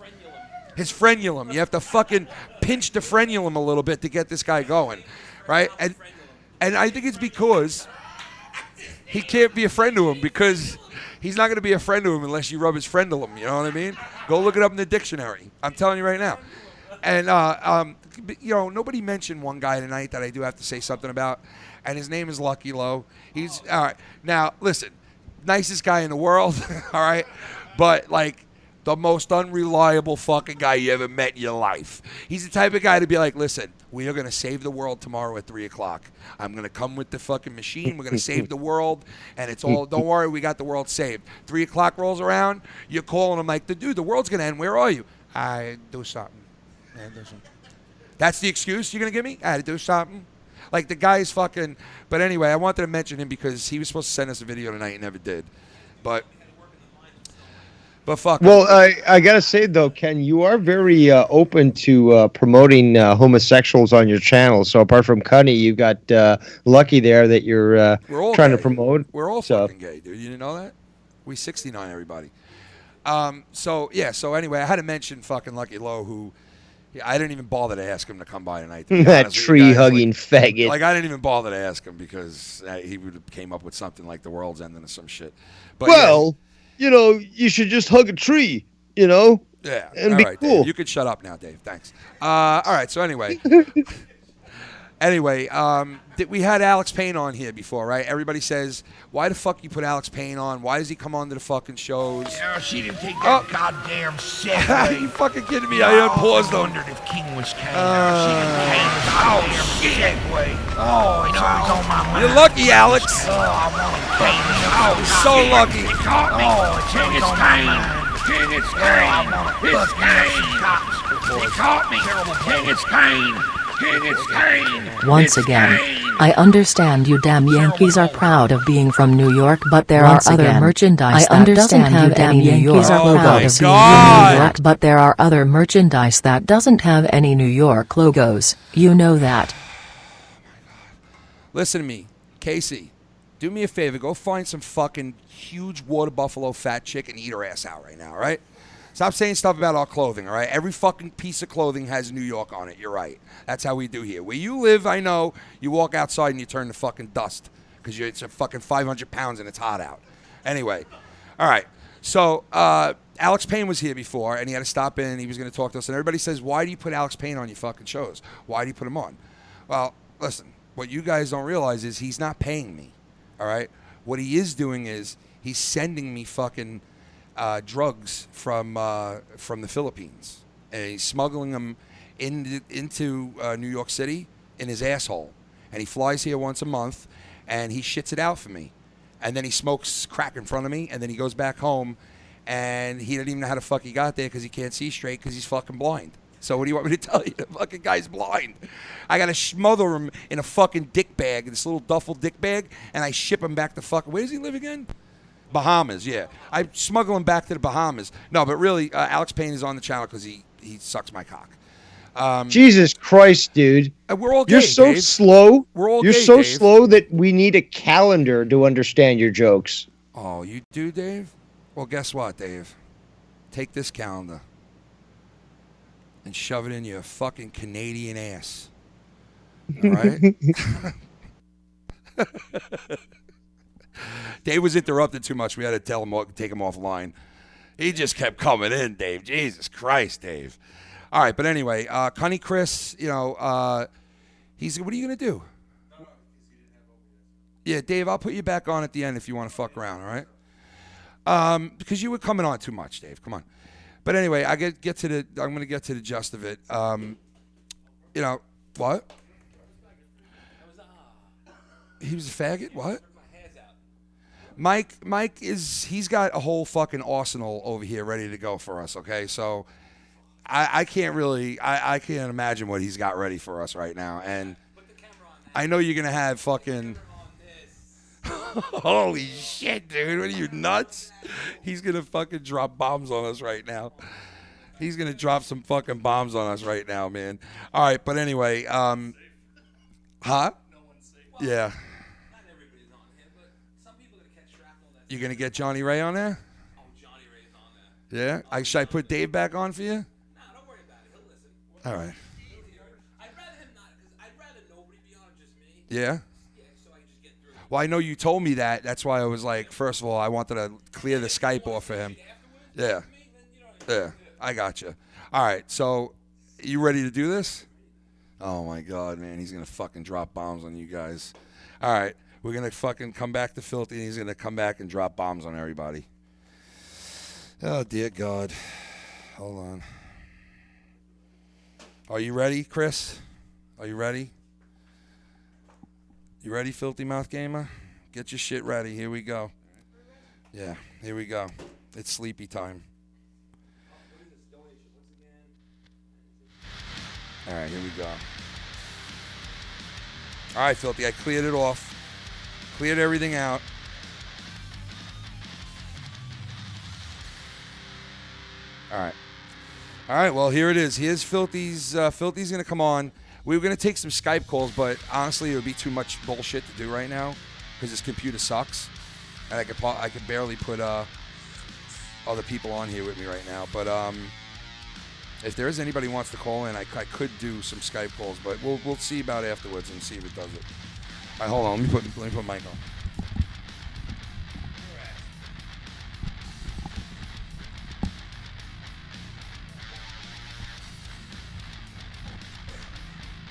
His frenulum. You have to fucking pinch the frenulum a little bit to get this guy going, right? And I think it's because he can't be a friend to him, because he's not going to be a friend to him unless you rub his frenulum. You know what I mean? Go look it up in the dictionary. I'm telling you right now. And, nobody mentioned one guy tonight that I do have to say something about, and his name is Lucky Low. He's, all right. Now, listen, nicest guy in the world, all right? But, like, the most unreliable fucking guy you ever met in your life. He's the type of guy to be like, listen, we are going to save the world tomorrow at 3 o'clock. I'm going to come with the fucking machine. We're going to save the world. And it's all, don't worry, we got the world saved. 3 o'clock rolls around. You're calling him like, dude, the world's going to end. Where are you? I do something. That's the excuse you're going to give me? I had to do something. Like, the guy's fucking. But anyway, I wanted to mention him because he was supposed to send us a video tonight and never did. But fuck. Well, I gotta say though, Ken, you are very open to promoting homosexuals on your channel. So apart from Cunny, you got Lucky there that you're trying to promote. We're all fucking gay, dude. You didn't know that? We 69, everybody. So anyway, I had to mention fucking Lucky Low, who I didn't even bother to ask him to come by tonight. That tree-hugging faggot. Like, I didn't even bother to ask him because he would have came up with something like the world's ending or some shit. But you should just hug a tree, Yeah. And be right, cool. Dave. You could shut up now, Dave. Thanks. All right. So anyway, we had Alex Payne on here before, right? Everybody says, why the fuck you put Alex Payne on? Why does he come on to the fucking shows? Yeah, she didn't take that goddamn segue. You fucking kidding me? I unpaused I them. wondered if King was Kane. She didn't take the goddamn segue. Oh, it's on my mind. You're lucky, Alex. Oh, I wanted Kane. Oh, So lucky. They caught me. King is Kane. King is Kane. It's Kane. They caught me. King is Kane. King is Kane. Once again, I understand you damn Yankees are proud of being from New York, but there are other merchandise that doesn't have any New York logos. But there are other merchandise that doesn't have any New York logos. You know that. Listen to me, Casey. Do me a favor. Go find some fucking huge water buffalo fat chick and eat her ass out right now, all right? Stop saying stuff about our clothing, all right? Every fucking piece of clothing has New York on it. You're right. That's how we do here. Where you live, I know, you walk outside and you turn to fucking dust because it's a fucking 500 pounds and it's hot out. Anyway, all right. So Alex Payne was here before and he had to stop in and he was going to talk to us. And everybody says, why do you put Alex Payne on your fucking shows? Why do you put him on? Well, listen, what you guys don't realize is he's not paying me, all right? What he is doing is he's sending me fucking drugs from the Philippines, and he's smuggling them into New York City in his asshole. And he flies here once a month, and he shits it out for me. And then he smokes crack in front of me, and then he goes back home, and he doesn't even know how the fuck he got there because he can't see straight because he's fucking blind. So what do you want me to tell you? The fucking guy's blind. I got to smother him in a fucking dick bag, this little duffel dick bag, and I ship him back to fucking... Where does he live again? Bahamas, yeah. I smuggle him back to the Bahamas. No, but really, Alex Payne is on the channel because he sucks my cock. Jesus Christ, dude. We're all gay, You're so Dave. slow. We're all You're gay, so Dave. slow that we need a calendar to understand your jokes. Oh, you do, Dave? Well, guess what, Dave? Take this calendar and shove it in your fucking Canadian ass. All right? Dave was interrupted too much. We had to tell him, take him offline. He just kept coming in, Dave. Jesus Christ, Dave. All right, but anyway, Cunny Chris, you know, what are you going to do? Yeah, Dave, I'll put you back on at the end if you want to fuck around, all right? Because you were coming on too much, Dave. Come on. But anyway, I'm going to get to the gist of it. You know, what? He was a faggot? What? Mike he's got a whole fucking arsenal over here ready to go for us, okay? So I can't imagine what he's got ready for us right now. And I know you're going to have fucking... Holy shit, dude. What are you, nuts? He's going to fucking drop bombs on us right now. He's going to drop some fucking bombs on us right now, man. All right, but anyway, huh? Yeah. You going to get Johnny Ray on there? Oh, Johnny Ray's on there. Yeah? Should I put Dave back on for you? No, don't worry about it. He'll listen. All right. I'd rather him not, because I'd rather nobody be on, just me. Yeah? Yeah, so I just get through. Well, I know you told me that. That's why I was like, first of all, I wanted to clear the Skype off for him. Yeah. Yeah, I got you. All right, so you ready to do this? Oh, my God, man. He's going to fucking drop bombs on you guys. All right. We're going to fucking come back to Filthy, and he's going to come back and drop bombs on everybody. Oh, dear God. Hold on. Are you ready, Chris? Are you ready? You ready, Filthy Mouth Gamer? Get your shit ready. Here we go. Yeah, here we go. It's sleepy time. All right, here we go. All right, Filthy, I cleared it off. Cleared everything out. All right, well, here it is. Here's Filthy's. Filthy's going to come on. We were going to take some Skype calls, but honestly, it would be too much bullshit to do right now because his computer sucks. And I could barely put other people on here with me right now. But if there is anybody who wants to call in, I could do some Skype calls, but we'll see about afterwards and see if it does it. All right, hold on. Let me put Mike on.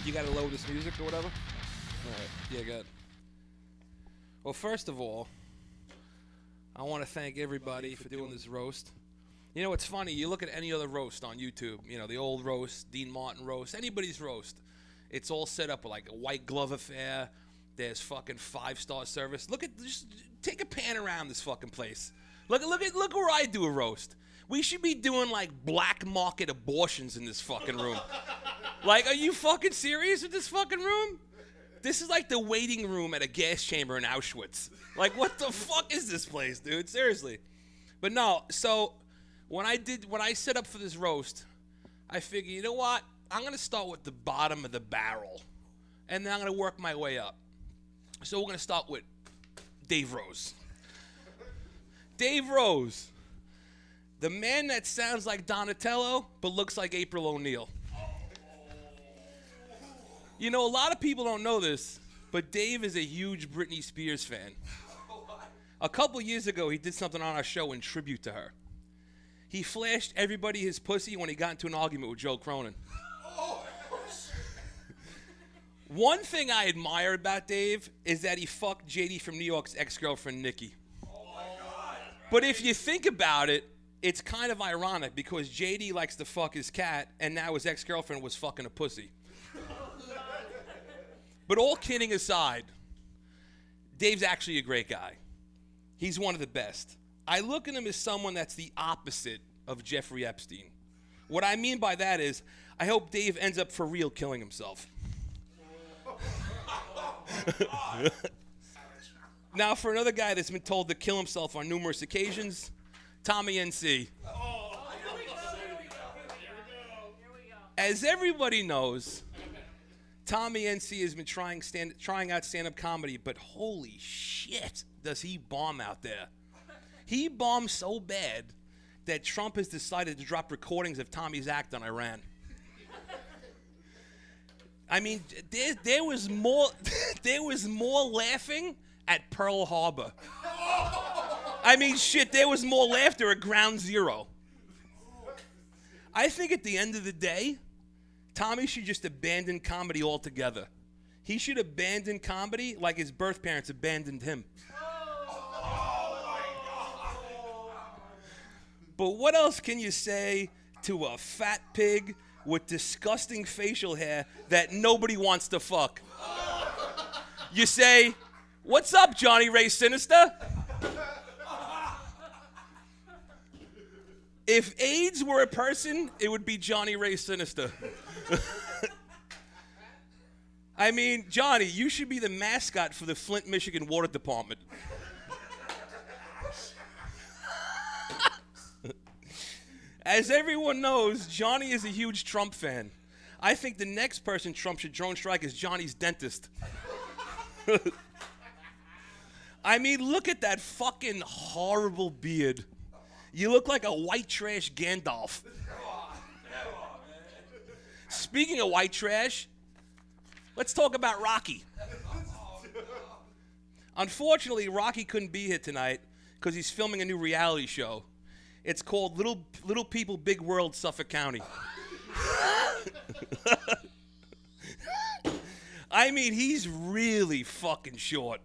You got to load this music or whatever? All right. Yeah, good. Well, first of all, I want to thank everybody for doing this roast. You know, it's funny. You look at any other roast on YouTube, you know, the old roast, Dean Martin roast, anybody's roast. It's all set up like a white glove affair. There's fucking 5-star service. Just take a pan around this fucking place. Look where I do a roast. We should be doing like black market abortions in this fucking room. Like, are you fucking serious with this fucking room? This is like the waiting room at a gas chamber in Auschwitz. Like, what the fuck is this place, dude? Seriously. But no, so when I set up for this roast, I figured, you know what? I'm going to start with the bottom of the barrel. And then I'm going to work my way up. So we're going to start with Dave Rose. Dave Rose. The man that sounds like Donatello, but looks like April O'Neil. You know, a lot of people don't know this, but Dave is a huge Britney Spears fan. A couple years ago, he did something on our show in tribute to her. He flashed everybody his pussy when he got into an argument with Joe Cronin. One thing I admire about Dave is that he fucked JD from New York's ex-girlfriend, Nikki. But if you think about it, it's kind of ironic because JD likes to fuck his cat, and now his ex-girlfriend was fucking a pussy. But all kidding aside, Dave's actually a great guy. He's one of the best. I look at him as someone that's the opposite of Jeffrey Epstein. What I mean by that is, I hope Dave ends up for real killing himself. Now, for another guy that's been told to kill himself on numerous occasions, Tommy NC. As everybody knows, Tommy NC has been trying out stand-up comedy, but holy shit, does he bomb out there. He bombed so bad that Trump has decided to drop recordings of Tommy's act on Iran. I mean, there was more laughing at Pearl Harbor. I mean, shit, there was more laughter at Ground Zero. I think at the end of the day, Tommy should just abandon comedy altogether. He should abandon comedy like his birth parents abandoned him. But what else can you say to a fat pig with disgusting facial hair that nobody wants to fuck? You say, "What's up, Johnny Ray Sinister?" If AIDS were a person, it would be Johnny Ray Sinister. I mean, Johnny, you should be the mascot for the Flint, Michigan Water Department. As everyone knows, Johnny is a huge Trump fan. I think the next person Trump should drone strike is Johnny's dentist. I mean, look at that fucking horrible beard. You look like a white trash Gandalf. Speaking of white trash, let's talk about Rocky. Unfortunately, Rocky couldn't be here tonight because he's filming a new reality show. It's called Little People, Big World, Suffolk County. I mean, he's really fucking short.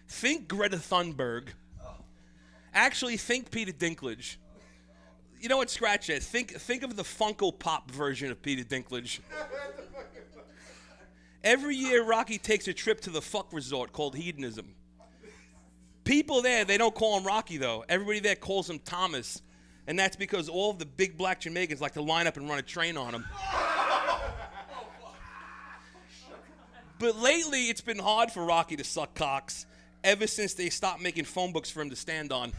Think Greta Thunberg. Actually, think Peter Dinklage. You know what? Scratch that. Think of the Funko Pop version of Peter Dinklage. Every year, Rocky takes a trip to the fuck resort called Hedonism. People there, they don't call him Rocky, though. Everybody there calls him Thomas. And that's because all of the big black Jamaicans like to line up and run a train on him. But lately, it's been hard for Rocky to suck cocks ever since they stopped making phone books for him to stand on.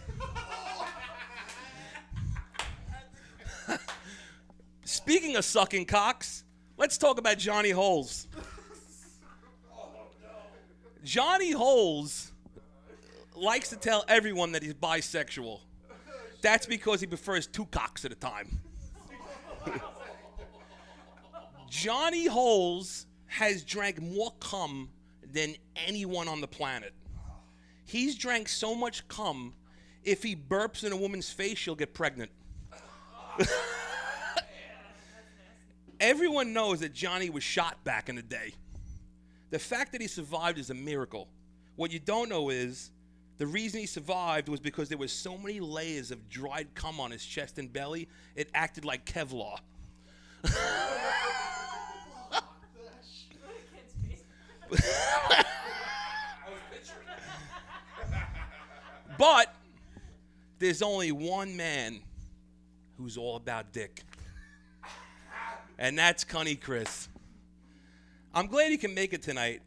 Speaking of sucking cocks, let's talk about Johnny Holes. Johnny Holes likes to tell everyone that he's bisexual. That's because he prefers two cocks at a time. Johnny Holes has drank more cum than anyone on the planet. He's drank so much cum, if he burps in a woman's face, she'll get pregnant. Everyone knows that Johnny was shot back in the day. The fact that he survived is a miracle. What you don't know is, the reason he survived was because there was so many layers of dried cum on his chest and belly, it acted like Kevlar. But there's only one man who's all about dick. And that's Cunny Chris. I'm glad he can make it tonight.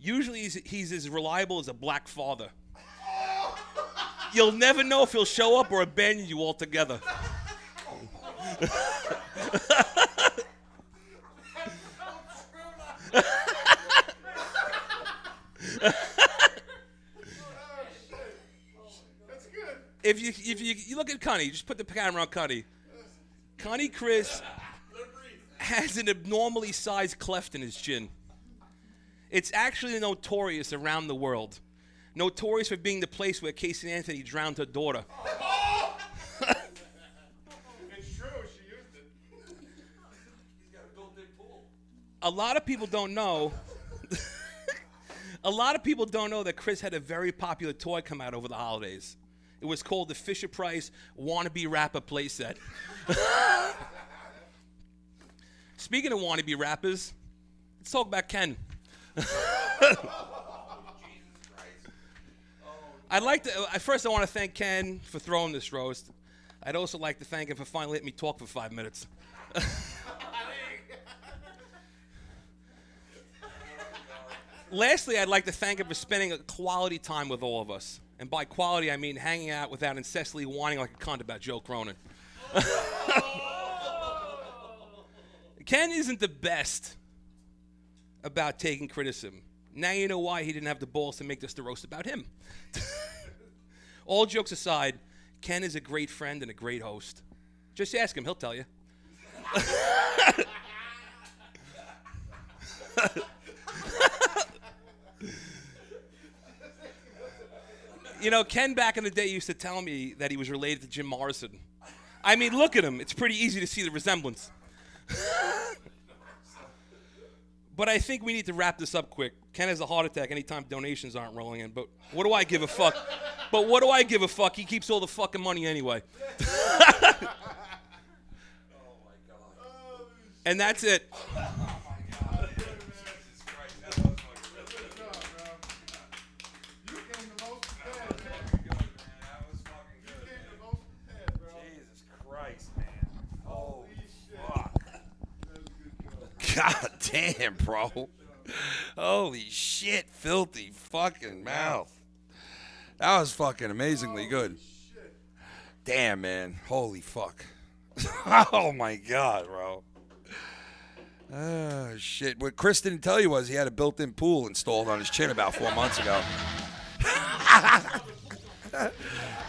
Usually he's as reliable as a black father. You'll never know if he'll show up or abandon you altogether. If you look at Cunny, just put the camera on Cunny. Cunny Chris has an abnormally sized cleft in his chin. It's actually notorious around the world. Notorious for being the place where Casey Anthony drowned her daughter. It's true, she used it. He's got a built-in pool. A lot of people don't know. A lot of people don't know that Chris had a very popular toy come out over the holidays. It was called the Fisher-Price Wannabe Rapper playset. Speaking of wannabe rappers, let's talk about Ken. I'd like to. First, I want to thank Ken for throwing this roast. I'd also like to thank him for finally letting me talk for 5 minutes. Lastly, I'd like to thank him for spending a quality time with all of us. And by quality, I mean hanging out without incessantly whining like a cunt about Joe Cronin. Ken isn't the best about taking criticism. Now you know why he didn't have the balls to make this the roast about him. All jokes aside, Ken is a great friend and a great host. Just ask him, he'll tell you. You know, Ken back in the day used to tell me that he was related to Jim Morrison. I mean, look at him. It's pretty easy to see the resemblance. But I think we need to wrap this up quick. Ken has a heart attack anytime donations aren't rolling in. But what do I give a fuck? But what do I give a fuck? He keeps all the fucking money anyway. And that's it. God damn, bro. Holy shit, filthy fucking mouth. That was fucking amazingly good. Damn, man. Holy fuck. Oh, my God, bro. Oh, shit. What Chris didn't tell you was he had a built-in pool installed on his chin about 4 months ago.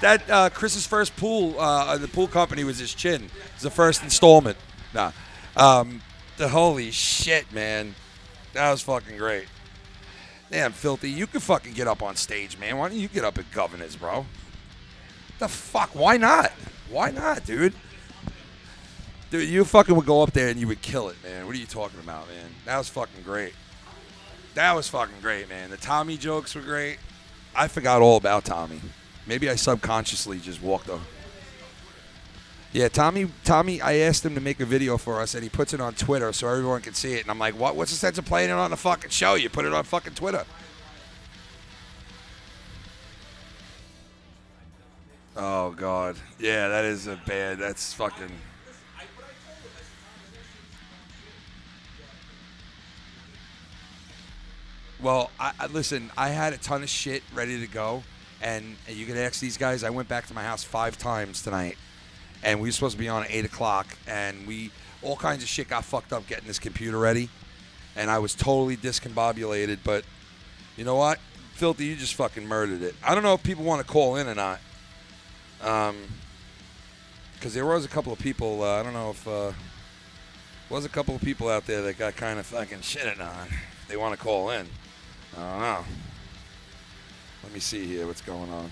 That Chris's first pool, the pool company was his chin. It was the first installment. Nah. The holy shit, man. That was fucking great. Damn, Filthy, you could fucking get up on stage, man. Why don't you get up at Governors, bro? The fuck? Why not? Why not, dude? Dude, you fucking would go up there and you would kill it, man. What are you talking about, man? That was fucking great. That was fucking great, man. The Tommy jokes were great. I forgot all about Tommy. Maybe I subconsciously just walked over. Yeah, Tommy, I asked him to make a video for us, and he puts it on Twitter so everyone can see it. And I'm like, what's the sense of playing it on the fucking show? You put it on fucking Twitter. Oh, God. Yeah, that is a bad, that's fucking... Well, listen, I had a ton of shit ready to go, and you can ask these guys. I went back to my house 5 times tonight. And we were supposed to be on at 8 o'clock, and all kinds of shit got fucked up getting this computer ready. And I was totally discombobulated, but you know what? Filthy, you just fucking murdered it. I don't know if people want to call in or not. Because there was a couple of people, I don't know if, was a couple of people out there that got kind of fucking shitted on. They want to call in. I don't know. Let me see here what's going on.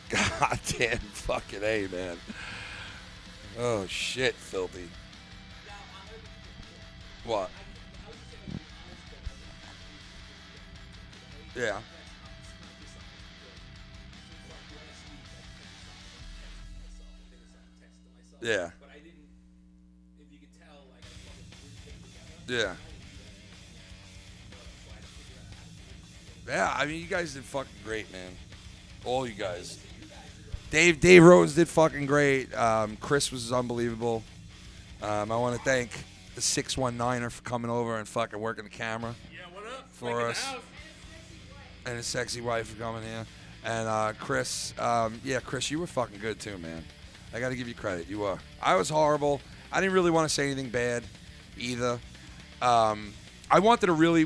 God damn fucking A, man. Oh, shit, Filthy. What? Yeah. Yeah. Yeah. Yeah, I mean, you guys did fucking great, man. All you guys. Dave Rose did fucking great. Chris was unbelievable. I want to thank the 619er for coming over and fucking working the camera for us. And his sexy wife for coming here. And Chris, Chris, you were fucking good too, man. I got to give you credit. You were. I was horrible. I didn't really want to say anything bad either. I wanted to really,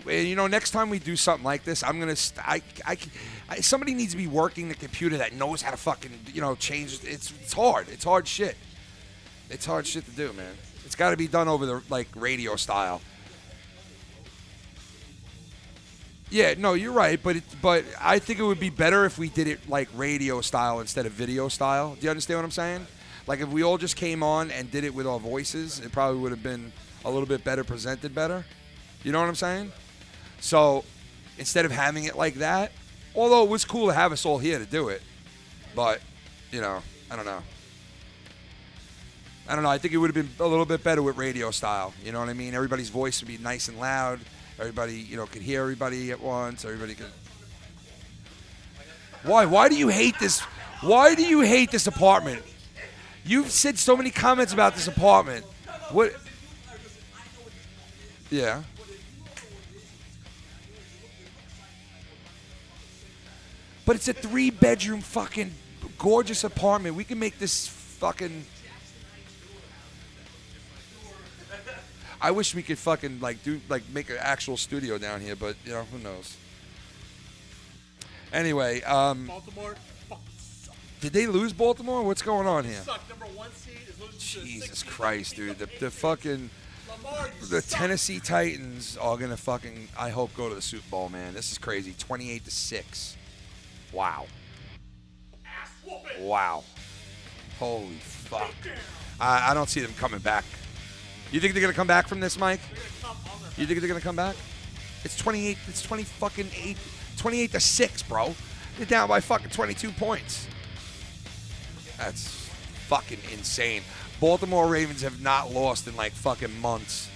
next time we do something like this, I'm going to, somebody needs to be working the computer that knows how to fucking, change. It's hard. It's hard shit. It's hard shit to do, man. It's got to be done over the, radio style. Yeah, no, you're right, but I think it would be better if we did it like radio style instead of video style. Do you understand what I'm saying? Like if we all just came on and did it with our voices, it probably would have been a little bit better presented better. You know what I'm saying? So instead of having it like that, although it was cool to have us all here to do it, but, I don't know. I think it would have been a little bit better with radio style. You know what I mean? Everybody's voice would be nice and loud. Everybody, could hear everybody at once. Everybody could. Why? Why do you hate this? Why do you hate this apartment? You've said so many comments about this apartment. What? Yeah. But it's a 3-bedroom fucking gorgeous apartment. We can make this fucking... I wish we could fucking make an actual studio down here, but who knows. Anyway, Baltimore. Did they lose Baltimore? What's going on here? Suck. Number 1 seed is losing to Jesus 16 Christ, dude. The fucking... Lamar, The Tennessee Titans are going to fucking, I hope, go to the Super Bowl, man. This is crazy. 28-6. Wow. Wow. Holy fuck. I don't see them coming back. You think they're going to come back from this, Mike? You think they're going to come back? It's 28. It's 28-6, bro. They're down by fucking 22 points. That's fucking insane. Baltimore Ravens have not lost in like fucking months.